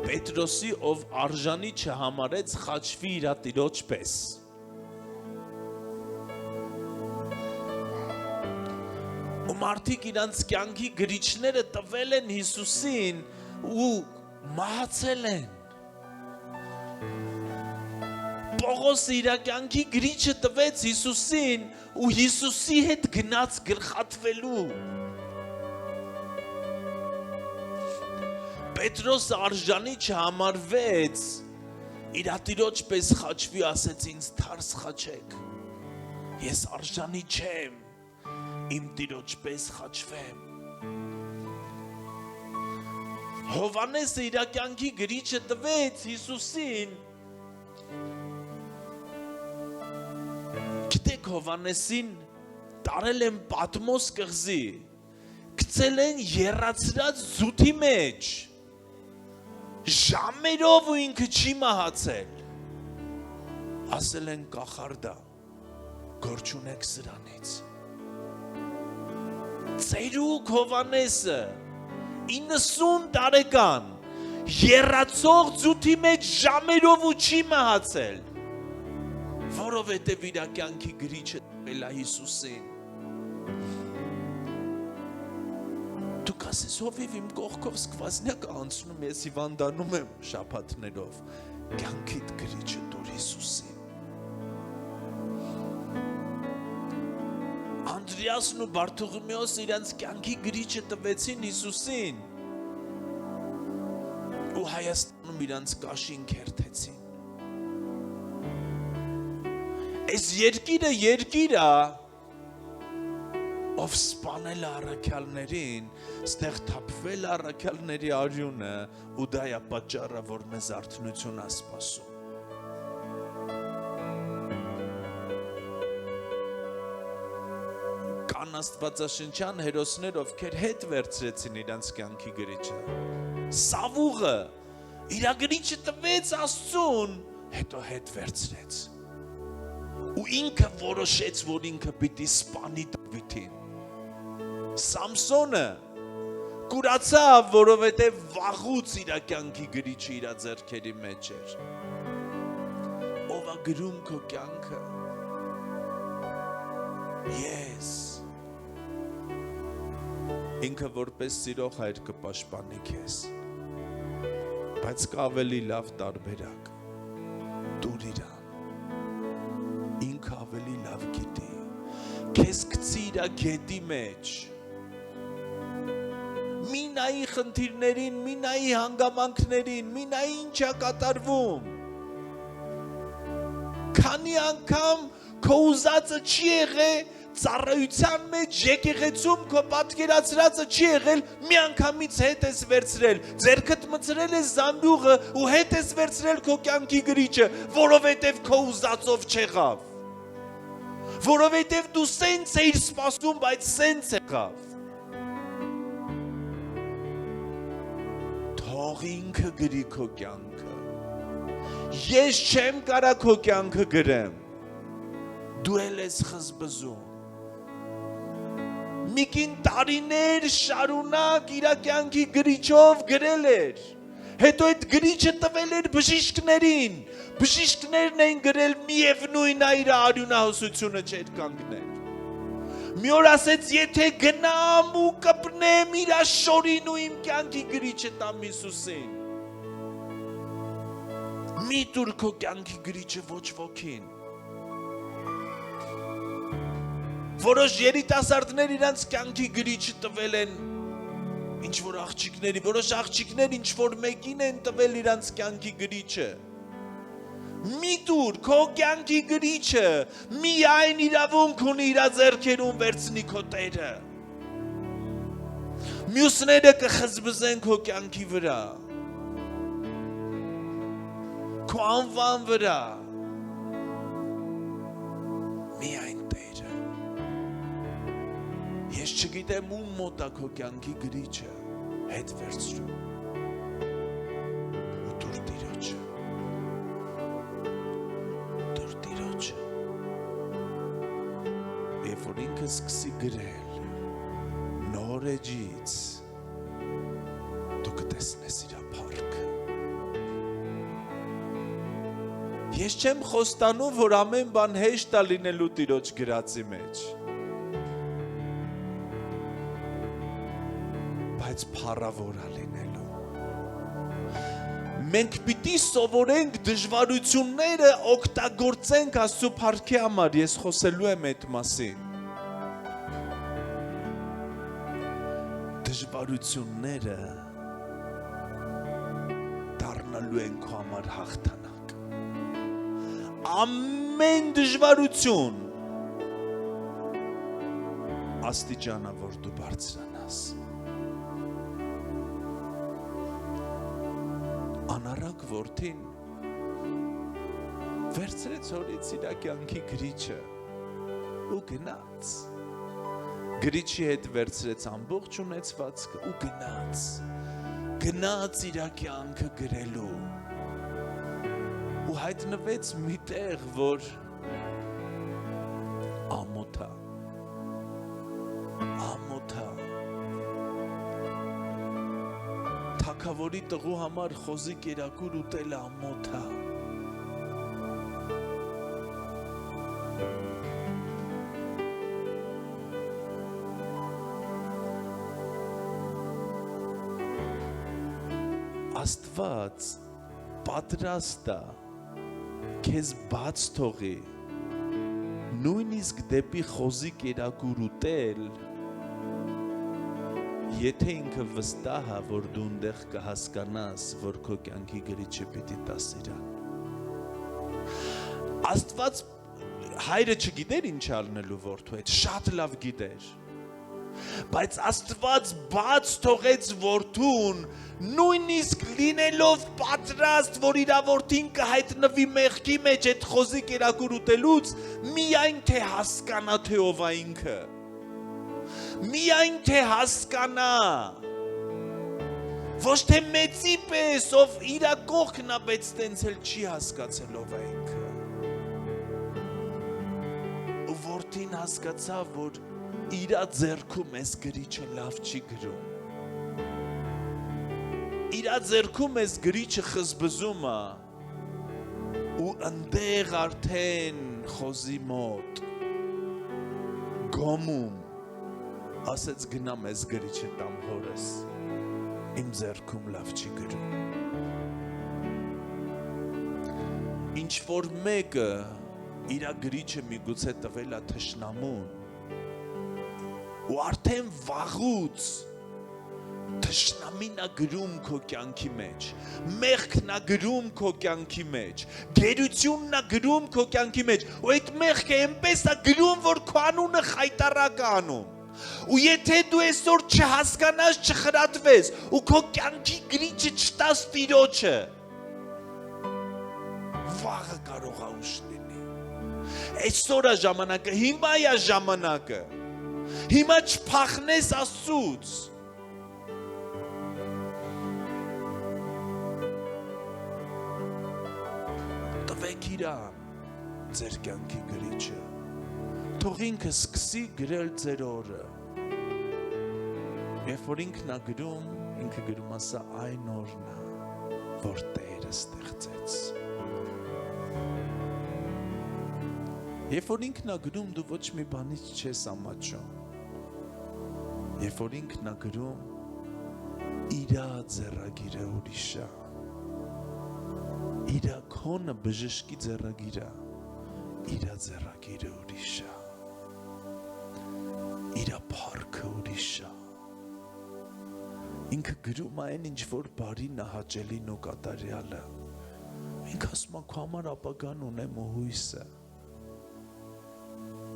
Պետրոսի, ով արժանի չհամարեց խաչվի իր տիրոջ պես։ Ու մարդիկ իրանց կյանքի գրիչները տվել են Հիսուսին ու մահացել են։ Պողոսը իր կյանքի գրիչը տվեց Հիսուսին ու Հիսուսի հետ գնաց գլխատվելու։ Պետրոսը արժանի չհամարվեց, իր տիրոջ պես խաչվի, ասեց ինձ թարս խաչեք։ Ես արժանի չեմ, իմ տիրոջ պես խաչվեմ։ Հովանեսը իր կյանքի գրիչը տվեց Հիսուսին։ Գիտեք Հովանեսին տարել են Պատմոս կղզի, գցել են եռացրած զութի մեջ, ժամերով ու ինքը չի մահացել։ Ասել են կախարդա, գործ ունեք սրանից։ Ծերուկ Հովանեսը 90 տարեկան եռացող զութի մեջ ժամերով ու չի մահացել, որովհետև իր կյանքի գրիչը տվել է Հիսուսին։ Դուք ասես հովիվ իմ կողքով սկվազնյակ անցնում, ես հիվանդանում եմ շաբաթներով, կյանքիդ գրիչը տուր Հիսուսին։ Անդրեասն ու Բարթողիմեոսը իրանց կյանքի գրիչը տվեցին Հիսուսին ու Հայաստանում իրանց կաշին քերթեցին։ Այս երկիրը երկիր է, ով սպանել է առաքյալներին, ստեղ թափվել առաքյալների արյունը ու դա է պատճառը, որ մեզ արթնություն է սպասում։ Կան աստվածաշնչյան հերոսներ, ովքեր հետ վերցրեցին իրանց կյանքի գրիչը։ Սավուղը իր գրիչը տվեց Աստծուն, հետո հետ վերցրեց։ Ու ինքը որոշեց, որ ինքը պիտի սպանի Դավիթին։ Սամսոնը կուրացավ, որովհետև վաղուց իր կյանքի գրիչը իր ձեռքերի մեջ էր։ Ով է գրում քո կյանքը։ Ես։ Ինքը որպես սիրող հայր կպաշտպանի քեզ։ Բայց կա ավելի լավ տարբերակ։ Դուր իրան։ Ինքը ավելի լավ գիտի, քեզ գցի իր գետի մեջ, մի նայի խնդիրներին, մի նայի հանգամանքներին, մի նայի ինչ է կատարվում, քանի անգամ քո ուզածը չի եղել, ծառայության մեջ եկեղեցում քո պատկերացրածը չի եղել, մի անգամից հետ ես վերցրել, ձեռքդ մցրել ես զամբյուղը ու հետ ես վերցրել քո կյանքի գրիչը, որովհետև քո ուզածով չեղավ։ Որովհետև դու սենց էիր սպասում, բայց սենց եղավ։ Թող ինքը գրի քո կյանքը։ Ես չեմ կարա քո կյանքը գրեմ։ Դու էլ ես խզբզում։ Միկին տարիներ շարունակ իր կյանքի գրիչով գրել էր։ Հետո այդ գրիչը տվել էր բժիշկներին։ Բժիշկներն էին գրել միևնույն է իր արյունահոսությունը չէր կանգնել։ Մի օր ասեց, եթե գնամ ու կպնեմ իր շորին ու իմ կյանքի գրիչը տամ Հիսուսին։ Մի տուր քո կյանքի գրիչը ոչ ոքին։ Որոշ երիտասարդներ իրանց կյանքի գրիչը տվել են ինչ որ աղջիկների, որոշ աղջիկներ ինչ որ մեկին են տվել իրանց կյանքի գրիչը։ Մի դուր քո կյանքի գրիչը միայն իրավունք ունի իր ձեռքերում վերցնի քո Տերը։ Մյուսները կխզբզեն քո կյանքի վրա, քո անվան վրա, միայն Տերը։ Ես չգիտեմ ում մոտ է քո կյանքի գրիչը, հետ վերցրու ու դուր Տիրոջը, դուր Տիրոջը, երբ որ ինքը սկսի գրել նոր էջից, դու կտեսնես իր փառքը։ Ես չեմ խոստանում, որ ամեն բան հեշտ է լինելու Տիրոջ գրածի մեջ, բայց փառավոր է լինելու։ Մենք պիտի սովորենք դժվարությունները օգտագործենք Աստծո փառքի համար, ես խոսելու եմ այդ մասին։ Դժվարությունները դառնալու են քո համար հաղթանակ։ Ամեն դժվարություն աստիճանա, որ դու բարձրանաս։ Անառակ որդին վերցրեց հորից իր կյանքի գրիչը ու գնաց։ Գրիչի հետ վերցրեց ամբողջ ունեցվածքը ու գնաց իր կյանքը գրելու ու հայտնվեց մի տեղ, որ ամոթ է, թագավորի տղու համար խոզի կերակուր ուտելը ամոթ է։ Աստված պատրաստ է քեզ բաց թողի նույնիսկ դեպի խոզի կերակուր ուտել, եթե ինքը վստահ է, որ դու այնտեղ կհասկանաս, որ քո կյանքի գրիչը պիտի տաս իրան։ Աստված հայրը չգիտեր ինչ արնելու որդու հետ, շատ լավ գիտեր, բայց Աստված բաց թողեց որդուն, նույնիսկ լինելով պատրաստ, որ իր որդին կհայտնվի մեղքի մեջ այդ խոզի կերակուր ուտելուց, միայն թե հասկանա, թե ով է ինքը, միայն թե հասկանա, ոչ թե մեծի պես, ով իր կողքն է, բայց տենց էլ չի հասկացել ով է ինքը։ Ու որդին հասկացավ, որ իր ձեռքում այս գրիչը լավ չի գրում։ Իր ձեռքում այս գրիչը խզբզում է ու ընդեղ արդեն խոզի մոտ գոմում ասեց գնամ ես գրիչը տամ հորս, իմ ձեռքում լավ չի գրում։ Ինչ որ մեկը իր գրիչը միգուցե տվել է թշնամուն ու արդեն վաղուց թշնամին է գրում քո կյանքի մեջ, մեղքն է գրում քո կյանքի մեջ, գերությունն է գրում քո կյանքի մեջ, ու այդ մեղքը այնպես է գրում, որ քո անունը խայտառակ է անում։ Ու եթե դու այսօր չհասկանաս, չխրատվես ու քո կյանքի գրիչը չտաս Տիրոջը, վաղը կարող է ուշ լինի։ Այսօր է ժամանակը, հիմա է ժամանակը, հիմա չփախնես Աստծուց։ Տվեք իրան ձեր կյանքի գրիչը, թող ինքը սկսի գրել ձեր օրը։ Երբ որ ինքն է գրում, ինքը գրում ասա այն օրն է, որ Տերը ստեղծեց։ Երբ որ ինքն է գրում, դու ոչ մի բանից չես ամաչում։ Երբ որ ինքն է գրում, իր ձեռագիրը ուրիշ է։ Իր քոնը բժշկի ձեռագիրը, իր ձեռագիրը ուրիշ է։ Իր փառքը ուրիշ է։ Ինքը գրում այն ինչ որ բարին է, հաճելին ու կատարյալը։ Ինքը ասում է քո համար ապագան ունեմ ու հույսը։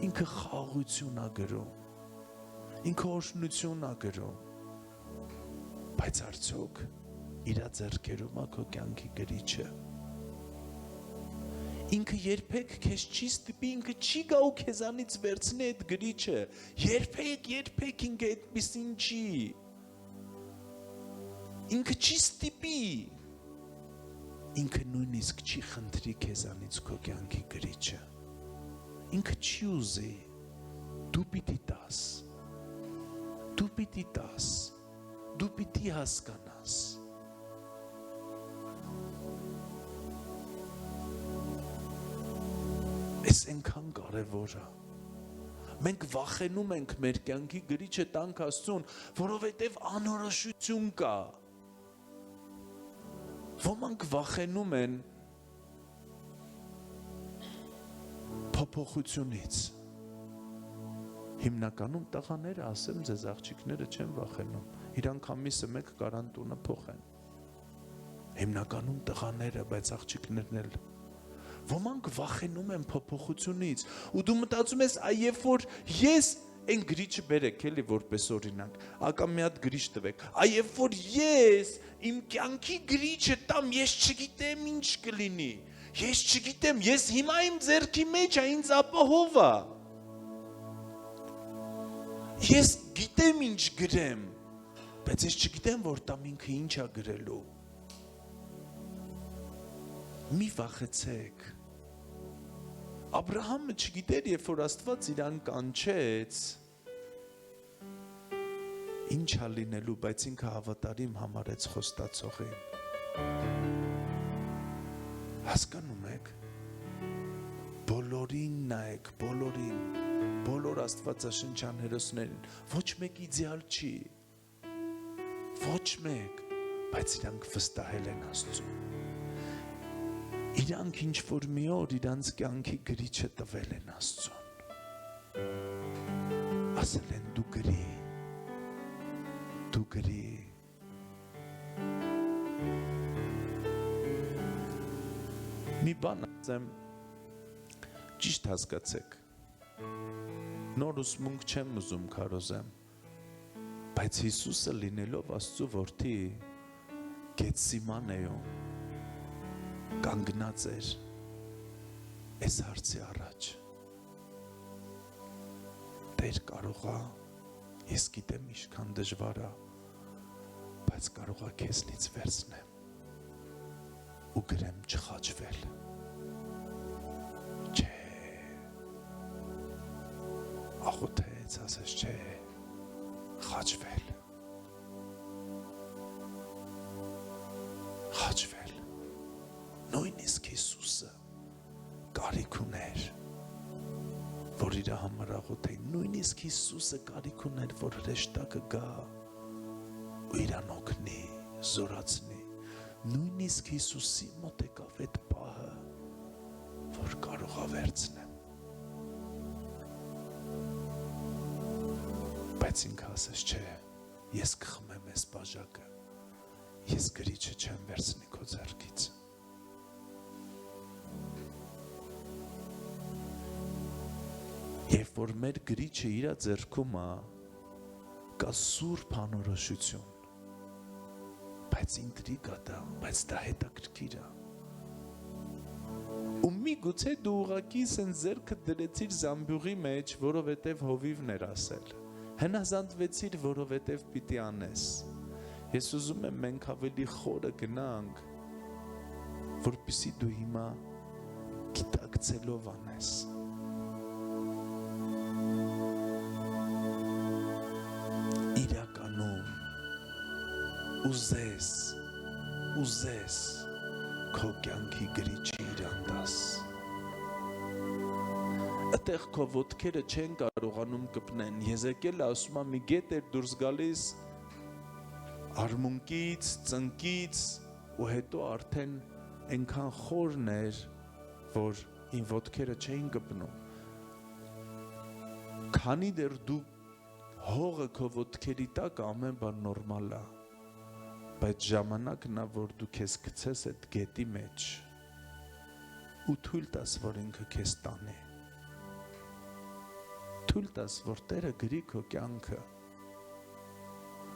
Ինքը խաղաղություն ա գրում, ինքը օրհնություն ա գրում, բայց արդյոք իր ձեռքերում ա քո կյանքի գրիչը։ Ինքը երբեք քեզ չի ստիպի, ինքը չի գա ու քեզանից վերցնի այդ գրիչը, երբեք ինքը այդպիսին չի։ Ինքը չի ստիպի, ինքը նույնիսկ չի խնդրի քեզանից քո կյանքի գրիչը, ինքը չի ուզի, դու պիտի տաս, դու պիտի հասկանաս։ Այս այնքան կարևոր է։ Մենք վախենում ենք մեր կյանքի գրիչը տանք Աստծուն, որովհետև անորոշություն կա։ Ոմանք վախենում են փոփոխությունից։ Հիմնականում տղաները, ասեմ ձեզ, աղջիկները չեն վախենում։ Իրանք ամիսը մեկ կարան տունը փոխեն։ Հիմնականում տղաները, բայց աղջիկներն էլ։ Ոմանք վախենում են փոփոխությունից, ու դու մտածում ես, երբ որ ես այն գրիչը բերեք էլի որպես օրինակ, ակա մի հատ գրիչ տվեք, երբ որ ես իմ կյանքի գրիչը տամ, ես չգիտեմ ինչ կլինի, ես չգիտեմ, ես հիմա իմ ձեռքի մեջ է, ինձ ապահով է, ես գիտեմ ինչ գրեմ, բայց ես չգիտեմ, որ տամ ինքը ինչ է գրելու։ Մի վախեցեք։ Աբրահամը չգիտեր, երբ որ Աստված իրան կանչեց, ինչ է լինելու, բայց ինքը հավատարիմ համարեց խոստացողին։ Հասկանում եք, բոլորին նայեք, բոլոր աստվածաշնչյան հերոսներին, ոչ մեկ իդեալ չի, ոչ մեկ, բայց իրանք վստահել են Աստծուն։ Իրանք ինչ որ մի օր իրանց կյանքի գրիչը տվել են Աստծուն։ Ասել են դու գրի։ Մի բան ասեմ, ճիշտ հասկացեք, նոր ուսմունք չեմ ուզում քարոզեմ, բայց Հիսուսը լինելով Աստծու որդի Գեթսիմանեում կանգնած էր այս հարցի առաջ։ Տեր կարող է, ես գիտեմ ինչքան դժվար է, բայց կարող է քեզնից վերցնեմ ու գրեմ չխաչվել։ Չէ, աղոթեց, ասես չէ, խաչվել։ Նույնիսկ Հիսուսը կարիք ուներ, որ իր համար աղոթեին, նույնիսկ Հիսուսը կարիք ուներ, որ հրեշտակը գա ու իրան օգնի, զորացնի, նույնիսկ Հիսուսի մոտ եկավ այդ պահը, որ կարող է վերցնեմ, բայց ինքը ասես չէ, ես կխմեմ այս բաժակը, ես գրիչը չեմ վերցնի քո ձեռքից։ Երբ որ մեր գրիչը իր ձեռքում է, կա սուրբ անորոշություն, բայց ինտրիգա դա, բայց դա հետաքրքիր է։ Ու միգուցե դու ուղղակի սենց ձեռքը դրեցիր զամբյուղի մեջ, որովհետև հովիվն էր ասել, հնազանդվեցիր, որովհետև պիտի անես։ Ես ուզում եմ մենք ավելի խորը գնանք, որպեսզի դու հիմա գիտակցելով անես։ Իրականում ուզես քո կյանքի գրիչի իրան տաս։ Այդտեղ քո ոտքերը չեն կարողանում կպնեն։ Եզեկիելը ասում է մի գետ էր դուրս գալիս արմունկից, ծնկից ու հետո արդեն այնքան խորն էր, որ իմ ոտքերը չէին կպնում։ Քանի դեռ դու հողը քո ոտքերի տակ ամեն բան նորմալ է, բայց ժամանակն է, որ դու քեզ գցես այդ գետի մեջ ու թույլ տաս, որ ինքը քեզ տանի։ Թույլ տաս, որ Տերը գրի քո կյանքը։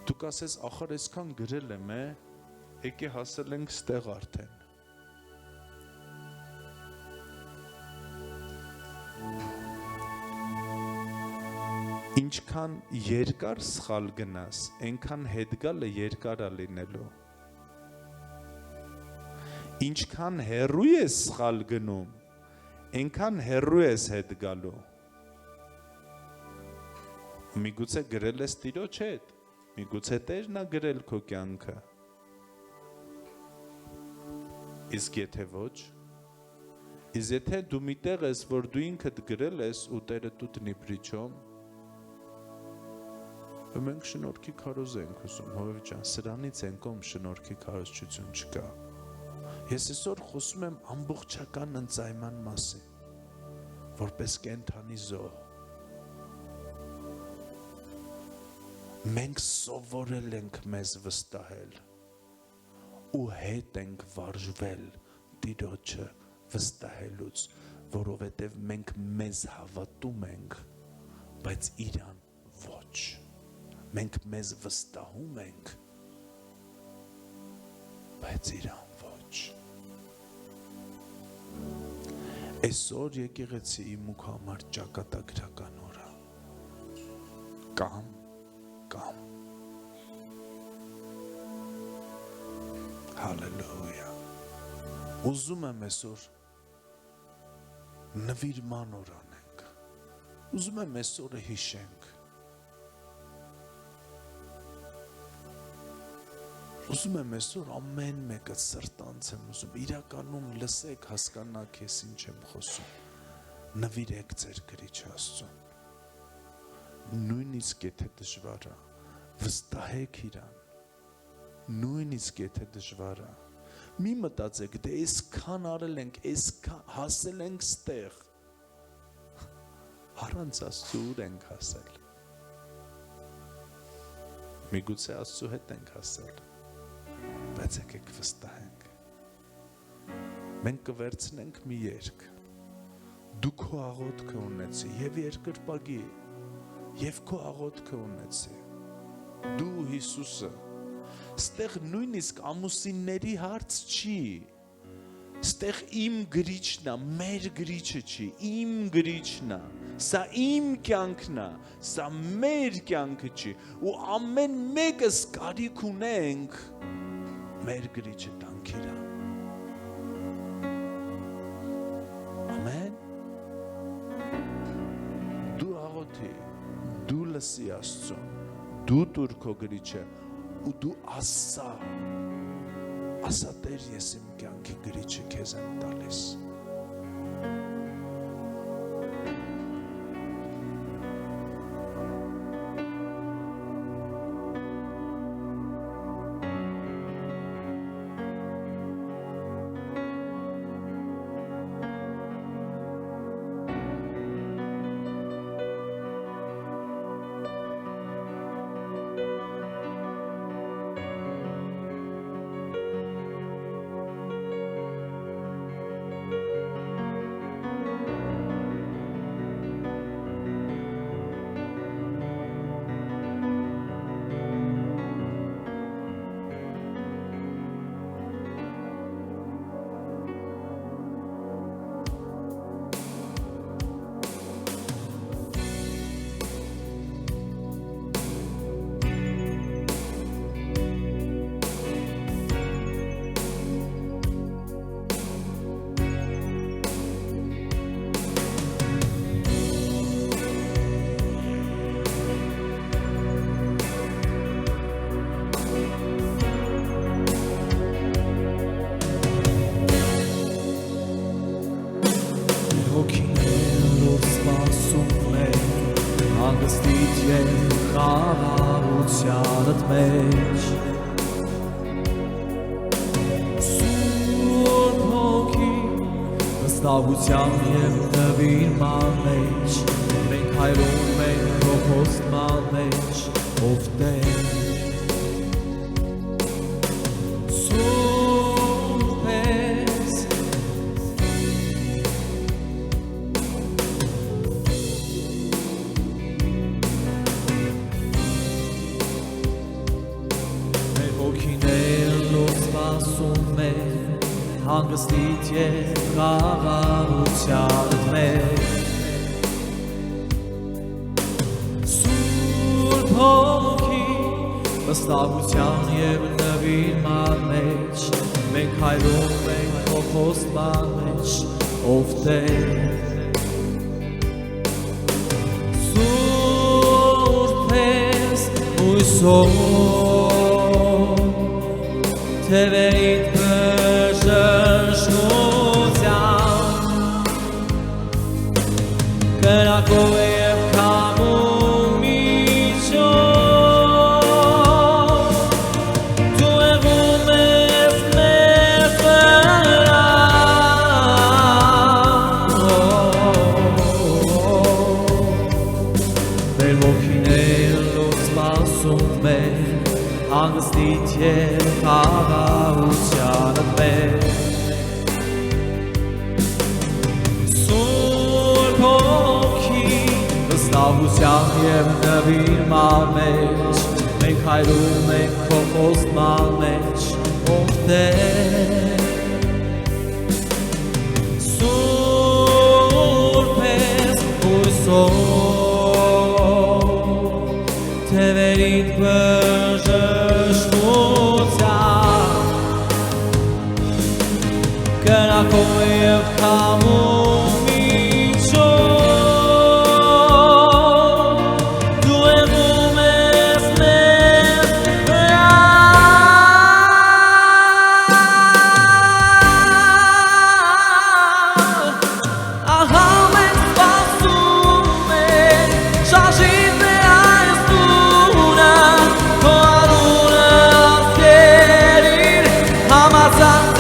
Դու կասես, ախր այսքան գրել եմ, եկե հասել ենք ստեղ արդեն։ Ինչքան երկար սխալ գնաս, այնքան հետ գալը երկար է լինելու։ Ինչքան հեռու ես սխալ գնում, այնքան հեռու ես հետ գալու։ Միգուցե գրել ես Տիրոջ հետ, միգուցե Տերն է գրել քո կյանքը։ Իսկ եթե ոչ, իսկ եթե դու միտեղ ես, որ դու ինքդ գրել ես ու Տերը тут ни при чем, մենք շնորհքի քարոզ ենք ուզում, Հովիվ ջան, սրանից են կողմ շնորհքի քարոզչություն չկա։ Ես այսօր խոսում եմ ամբողջական ընծայման մասին, որպես կենդանի զոհ։ Մենք սովորել ենք մեզ վստահել ու հետ ենք վարժվել Տիրոջը վստահելուց, որովհետև մենք մեզ հավատում ենք, բայց իրան ոչ։ Մենք մեզ վստահում ենք, բայց իրան ոչ։ Այսօր եկեղեցի իմ ու քո համար ճակատագրական օր է։ Կամ Հալելույա։ Ուզում եմ այսօր նվիրման օր անենք։ Ուզում եմ այսօրը հիշենք։ Ուզում եմ այսօր ամեն մեկը սրտանց եմ ուզում, իրականում լսեք, հասկանաք ես ինչ եմ խոսում, նվիրեք ձեր գրիչ Աստծուն, նույնիսկ եթե դժվար է, վստահեք իրան, նույնիսկ եթե դժվար է, մի մտածեք, դե այսքան արել ենք, այսքան հասել ենք ստեղ, առանց Աստծու ուր ենք հասել, միգուցե Աստծու հետ ենք հասել, բայց եկեք վստահենք, մենք կվերցնենք մի երգ, դու քո աղոթքը ունեցի և երկրպագի, և քո աղոթքը ունեցի, դու Հիսուսը, ստեղ նույնիսկ ամուսինների հարց չի, ստեղ իմ գրիչն է, մեր գրիչը չի, իմ գրիչն է, սա իմ կյանքն է, սա մեր կյանքը չի, ու ամեն մեկս կարիք ունենք, մեր գրիչը տանք իրան։ Ամեն։ Դու աղոթի, դու լսի Աստծուն, դու տուր քո գրիչը ու դու ասա Տեր, ես իմ կյանքի գրիչը քեզ եմ տալիս։ խաղաղությանդ մեջ Սուրբ հոգի վստահության և նվիրման մեջ մենք հայրում ենք քո խոստման մեջ ով Տեր Սուրբ ես հանգստիտ և խաղաղությանդ մեջ Սուրբ հոգի վստահության և նվիրման մեջ մենք հայրում ենք քո խոստման մեջ ով Տեր Սուրբ ես հույսով թևերիդ բժշկությամբ կրակով և քամու միջով դու եղում ես մեզ վրա մեր ոգիները սպասում մեր հանգստիտ և խաղաղությանդ մեջ Սուրբ հոգի վստահության և նվիրման մեջ մենք հայրում ենք քո խոստման մեջ ով Տեր Սուրբ ես հույսով թևերիդ կրակով և քամու միջով դու եղում ես մեզ վրա ահա մենք սպասում ենք շարժիվ է այս տունը քո անունը ասկերիր համարձակ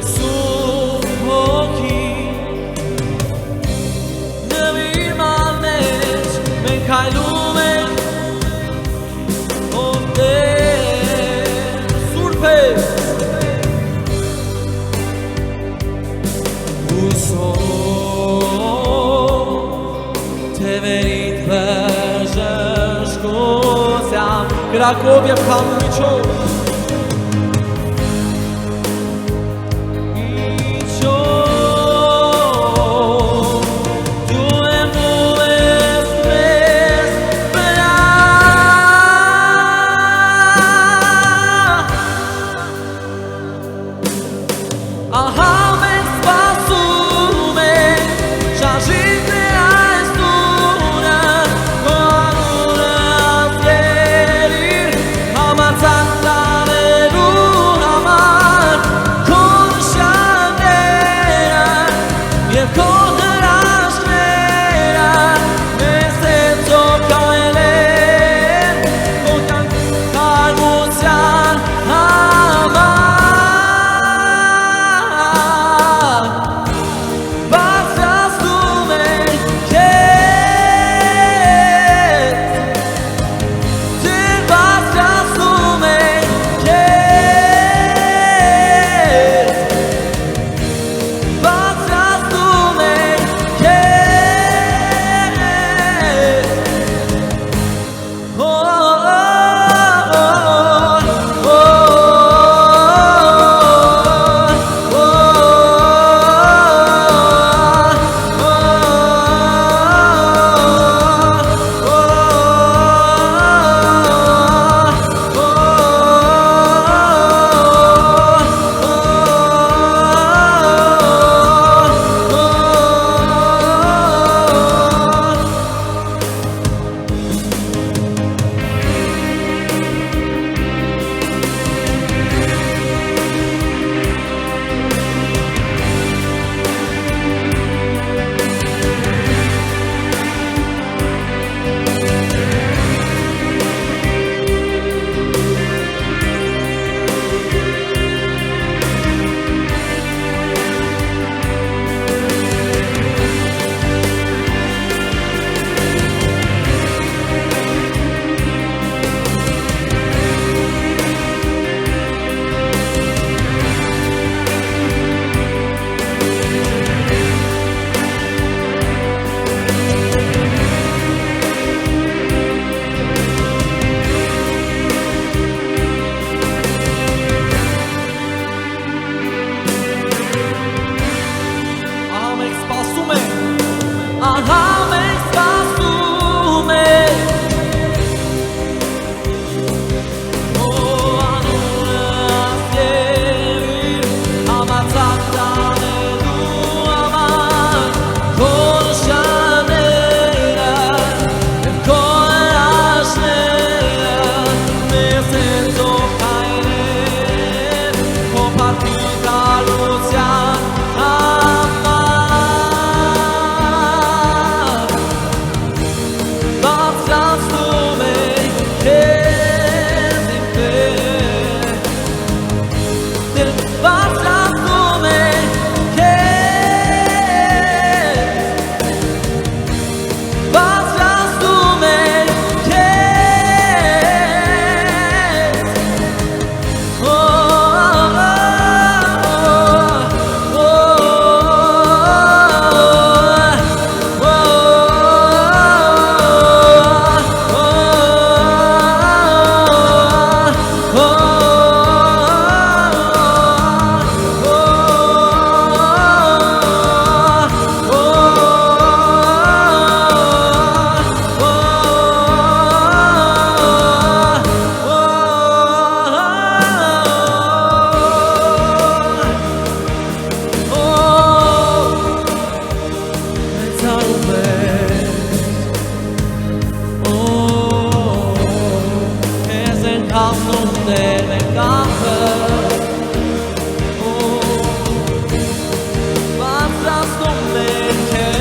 Սուրբ հոգի նվիրման մեջ մենք հայրում ենք ով Տեր Սուրբ ես հույսով թևերիդ բժշկությամբ կրակով և քամու միջով ահա մենք սպասում ենք շարժիվ է այս տունը քո անունը ասկերիր համարձակ հասնում մեր քեզ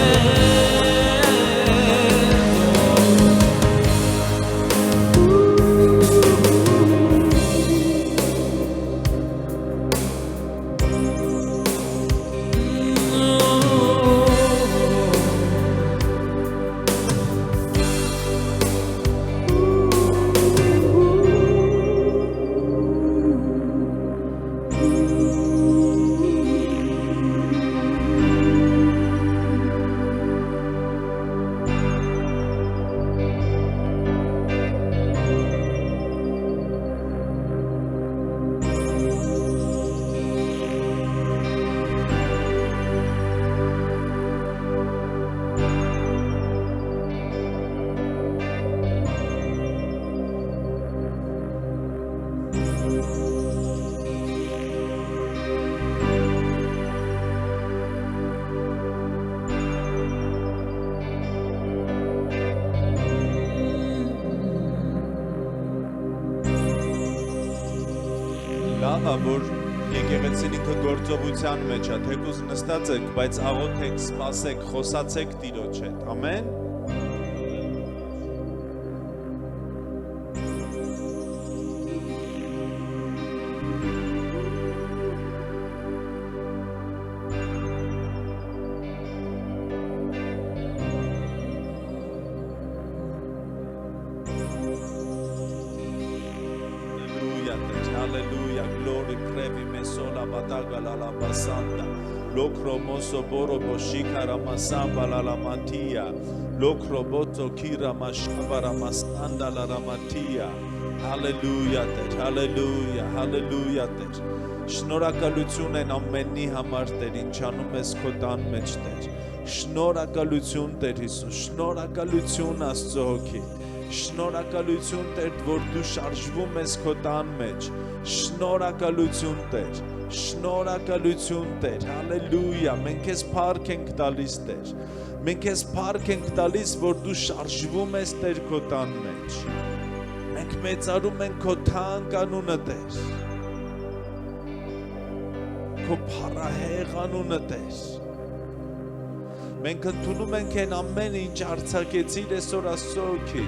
Լավ է, որ եկեղեցին ինքը գործողության մեջ է, թեկուզ նստած եք, բայց աղոթեք, սպասեք, խոսացեք Տիրոջ հետ, ամեն։ Hallelujah, glory, crevi, mesola, bataga, la basanda, locro, moso, boro, boshikara, masamba, la matia, locro, boto, kira, mashabara, masanda, la matia. Hallelujah, hallelujah, hallelujah. Շնորհակալություն են ամենի համար Տեր, ինչ անում ես քո տան մեջ Տեր։ Շնորհակալություն Տեր Հիսուս, շնորհակալություն Աստծո հոգի։ Շնորհակալություն Տեր, որ դու շարժվում ես քո տան մեջ։ Շնորհակալություն Տեր, շնորհակալություն Տեր, հալելույա, մենք քեզ փառք ենք տալիս Տեր։ Մենք քեզ փառք ենք տալիս, որ դու շարժվում ես Տեր քո տան մեջ։ Մենք մեծարում ենք քո թանկ անունը Տեր։ Քո փառահեղ անունը Տեր։ Մենք ընդունում ենք այն ամեն ինչ արձակեցիր այսօր Աստծո հոգի,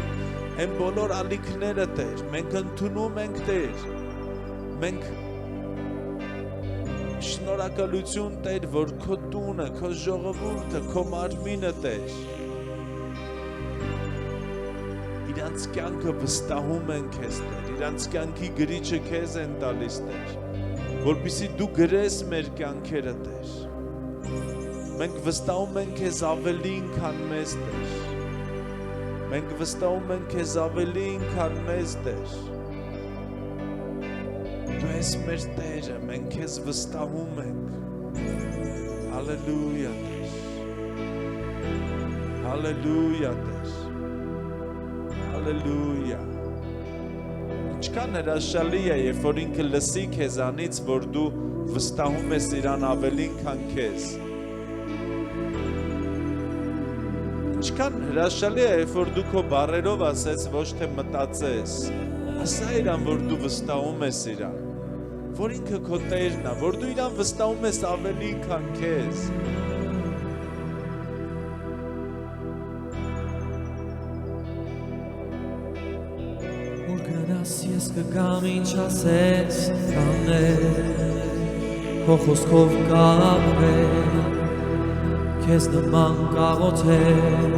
այն բոլոր ալիքները Տեր, մենք ընդունում ենք Տեր, մենք շնորհակալություն Տեր, որ քո տունը, քո ժողովուրդը, քո մարմինը Տեր, իրանց կյանքը վստահում են քեզ Տեր, իրանց կյանքի գրիչը քեզ են տալիս Տեր, որպեսզի դու գրես մեր կյանքերը Տեր, մենք վստահում ենք քեզ ավելին, քան մեզ Տեր, մենք վստահում ենք քեզ ավելին, քան մեզ Տեր, դու ես մեր Տերը, մենք քեզ վստահում ենք, հալելույա Տեր, հալելույա Տեր, հալելույա, ինչքան հրաշալի է, երբ որ ինքը լսի քեզանից, որ դու վստահում ես իրան ավելին, քան քեզ, ինչքան հրաշալի է, երբ որ դու քո բառերով ասես, ոչ թե մտածես, ասա իրան, որ դու վստահում ես իրան, որ ինքը քո Տերն է, որ դու իրան վստահում ես ավելին, քան քեզ, Որ գնաս ես կգամ ինչ ասես կանել, քո խոսքով կապրել, քեզ նման կաղոթել,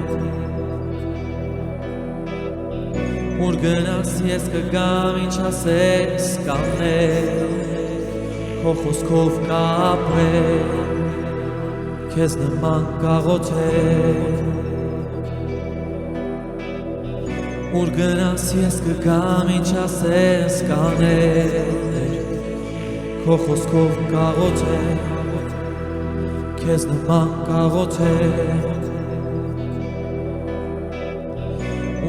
Որ գնաս ես կգամ ինչ ասես կանել, քո խոսքով կապրել, քեզ նման կաղոթել, Որ գնաս ես կգամ ինչ ասես կանել, քո խոսքով կաղոթել, քեզ նման կաղոթել,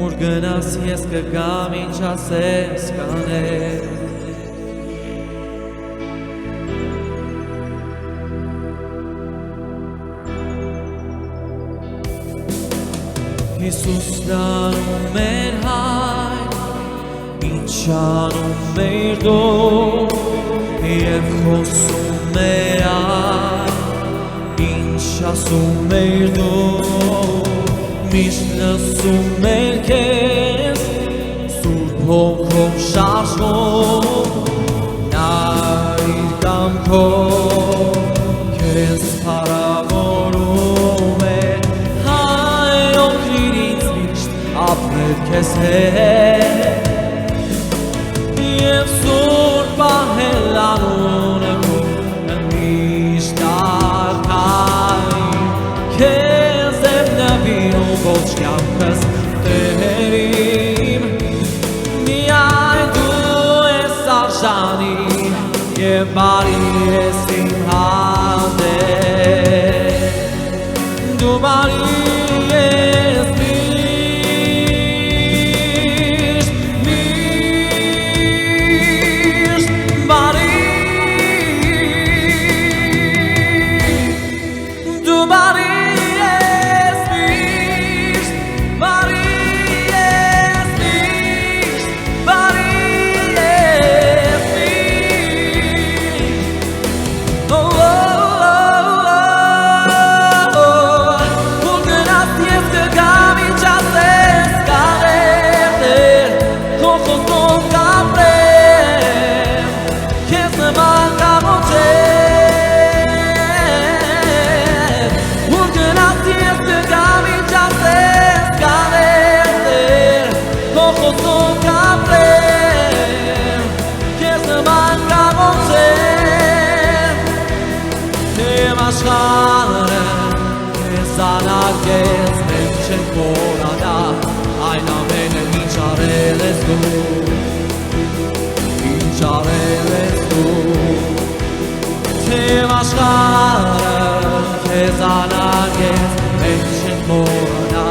Որ գնաս ես կգամ ինչ ասես կանել, Հիսուս դառնում էր հայր, ինչ անում էր դու, և խոսում էր այն, ինչ Շասում էր դու միշտ լսում էր քեզ Սուրբ հոգով շարժվող նա իր կամքով քեզ փառավորում է հայրով քրիրից միշտ ապրել քեզ հետ Եվ սուրբ պահել անունը Ոչ կյանքս տերիմ Միայն դու ես արժանի Եվ բարի ես իմ հանդեպ Դու բարի ես միշտ բարի Դու բարի Աշխարհը քեզ անարգեց մենք չենք մոռանա այն ամենը ինչ արել ես դու ինչ արել ես դու Թեև աշխարհը քեզ անարգեց մենք չենք մոռանա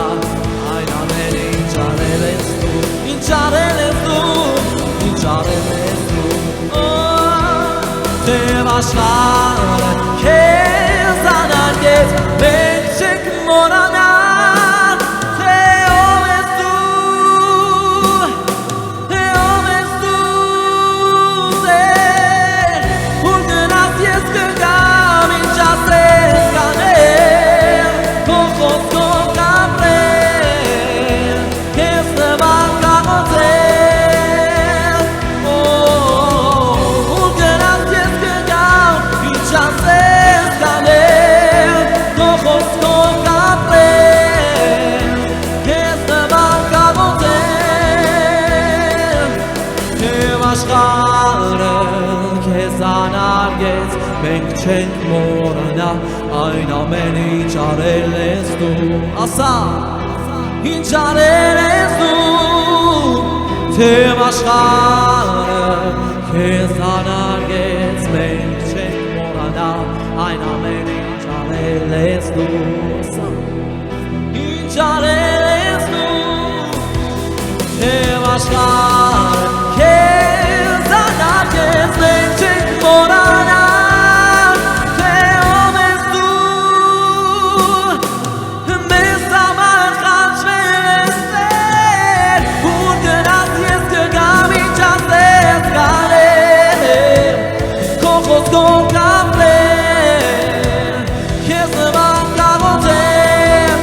այն ամենը ինչ արել ես դու ինչ արել ես դու ինչ արել ես դու Թեև աշխարհը քեզ անարգեց մենք չենք մոռանա թե ով ես դու ուր գնաս ես կգամ ինչ ասես կանեմ քո խոսքով կապրեմ քեզ նման կամոթեմ ուր գնաս ես կգամ ինչ ասես կանեմ քո խոսքով կապրեմ քեզ նման կամոթեմ Եվ աշխարհը քեզ անարգեց մենք չենք մոռանա այն ամենը ինչ արել ես դու ասա ինչ արել ես դու թեև աշխարհը քեզ անարգեց մենք չենք մոռանա այն ամենը ինչ արել ես դու ասա ինչ արել ես դու թեև աշխարհը քեզ անարգեց մենք չենք մոռանա թե ով ես դու մեզ համար խաչվել ես Տեր ուր գնաս ես կգամ ինչ ասես կանեմ քո խոսքով կապրեմ քեզ նման կամոթեմ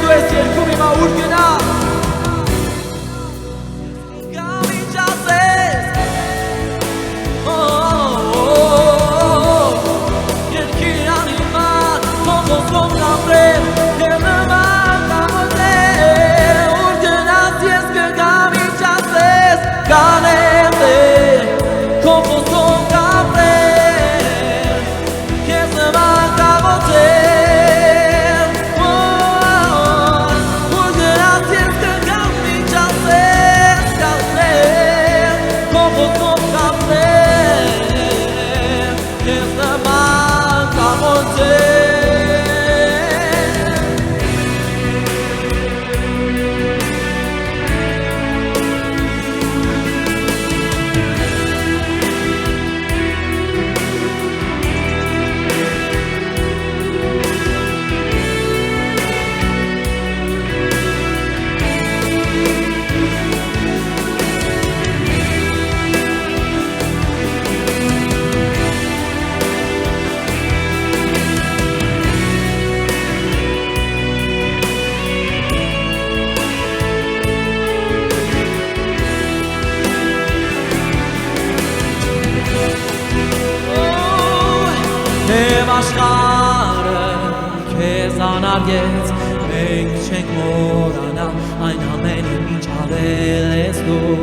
քեզանարգեց մենք չենք մոռանա այն ամենը ինչ արել ես դու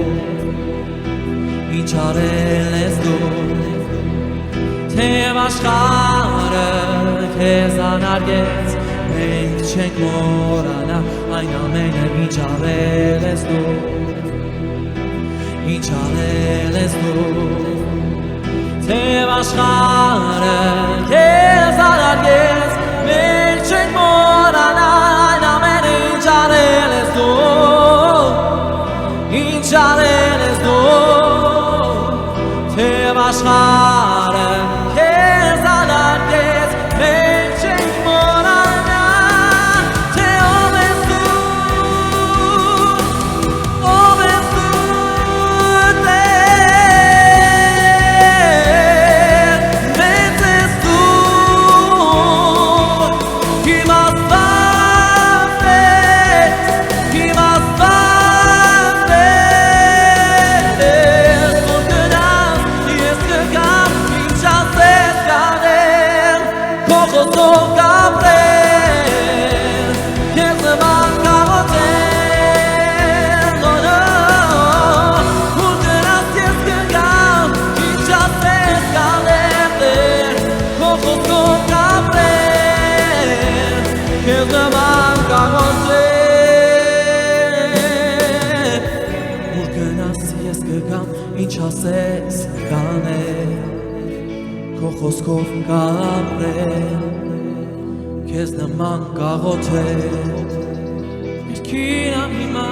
ինչ արել ես դու թեև աշխարհը քեզանարգեց մենք չենք մոռանա այն ամենը ինչ արել ես դու ինչ արել ես դու թեև աշխարհը քեզանարգեց մենք չենք մոռանա այն ամենը ինչ արել ես դու ինչ արել ես դու թեև աշխարհը քեզանարգեց մենք չենք մոռանա թե ով ես դու ով ես դու Տեր մեծ ես դու իմաստված ես իմաստված ես որ գնաս ես կգամ ինչ ասես կանեմ քո խոսով կապրել քեզ նման կաղոթել որ գնաս ես կգամ ինչ ասես կանեմ քո խոսով կապրել քեզ նման կաղոթել որ գնաս ես կգամ ինչ ասես կանեմ քո խոսքով կապրել քեզ նման կաղոթել երկին եմ հիմա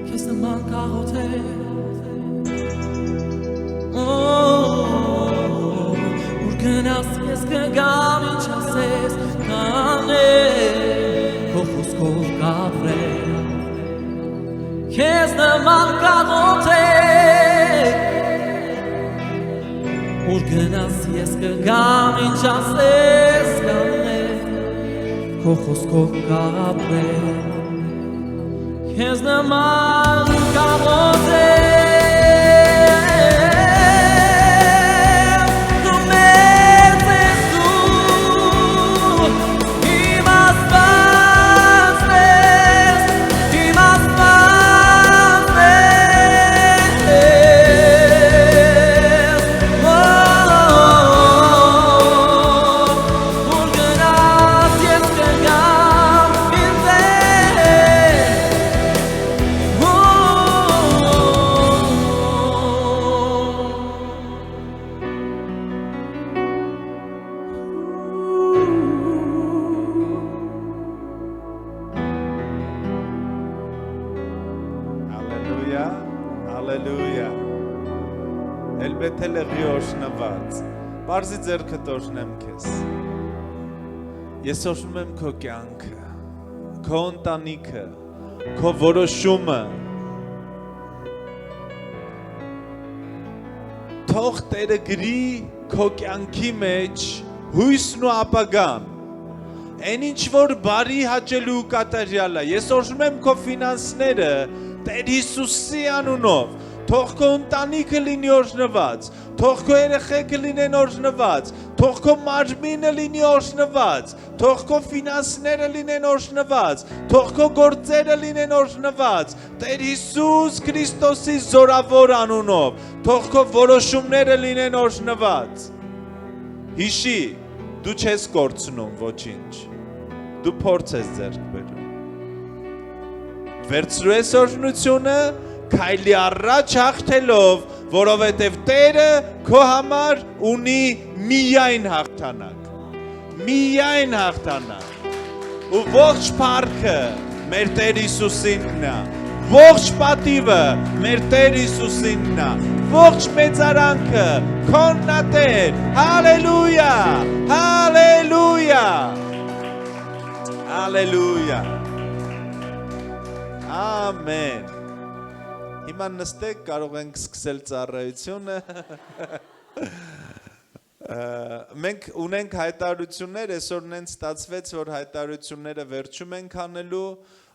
քեզ նման կաղոթել որ գնաս ես կգամ ինչ ասես կանեմ քո խոսքով կապրել քեզ նման կաղոթել որ գնաս ես կգամ ինչ ասես կանեմ քո խոսքով կապրել քեզ նման կաղոթել դու մեծ ես դու իմաստված ես իմաստված ես որ գնաս ես կգամ ինձ Հալելույա, հալելույա։ Elbette լղիոշնված։ Բարձի ձեռքը տոշնեմ քեզ։ Ես օրհնում եմ քո կյանքը, քո ընտանիքը, քո որոշումը։ Թող Տերը գրի քո կյանքի մեջ հույսն ու ապագան։ Այն ինչ որ բարի հաճելու կատարյալ է։ Ես օրհնում եմ քո ֆինանսները Տեր Հիսուսի անունով։ Թող քո ընտանիքը լինի օրհնված, թող քո երեխեքը լինեն օրհնված, թող քո մարմինը լինի օրհնված, թող քո ֆինանսները լինեն օրհնված, թող քո գործերը լինեն օրհնված, Տեր Հիսուս Քրիստոսի զորավոր անունով, թող քո որոշումները լինեն օրհնված։ Հիշի, դու չես կորցնում ոչինչ, դու փորձ ես ձեռք բերում։ Վերցրու ես օրհնությունը քայլի առաջ հաղթելով, որովհետև Տերը քո համար ունի միայն հաղթանակ։ Միայն հաղթանակ։ Ու ողջ փառքը մեր Տեր Հիսուսինն է։ Ողջ պատիվը մեր Տեր Հիսուսինն է։ Ողջ մեծարանքը քոնն է Տեր։ Հալելույա։ Հալելույա։ Հալելույա։ Ամեն։ Հիմա նստեք, կարող ենք սկսել ծառայությունը։ Մենք ունենք հայտարարություններ, այսօր նենց ստացվեց, որ հայտարարությունները վերջում ենք անելու։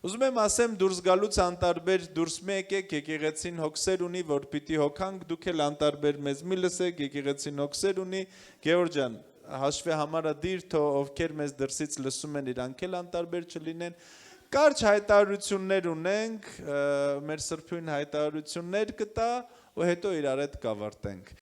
Ուզում եմ ասեմ, դուրս գալուց անտարբեր դուրս մի եկեք, եկեղեցին հոգսեր ունի, որ պիտի հոգանք, դուք էլ անտարբեր մեզ մի լսեք, եկեղեցին հոգսեր ունի։ Գեորգ ջան, հաշվի համարը դիր, թող ովքեր մեզ դրսից լսում են, իրանք էլ անտարբեր չլինեն։ Կարճ հայտարարություններ ունենք, մեր սրբույն հայտարարություններ կտա, ու հետո իրար հետ կավարտենք։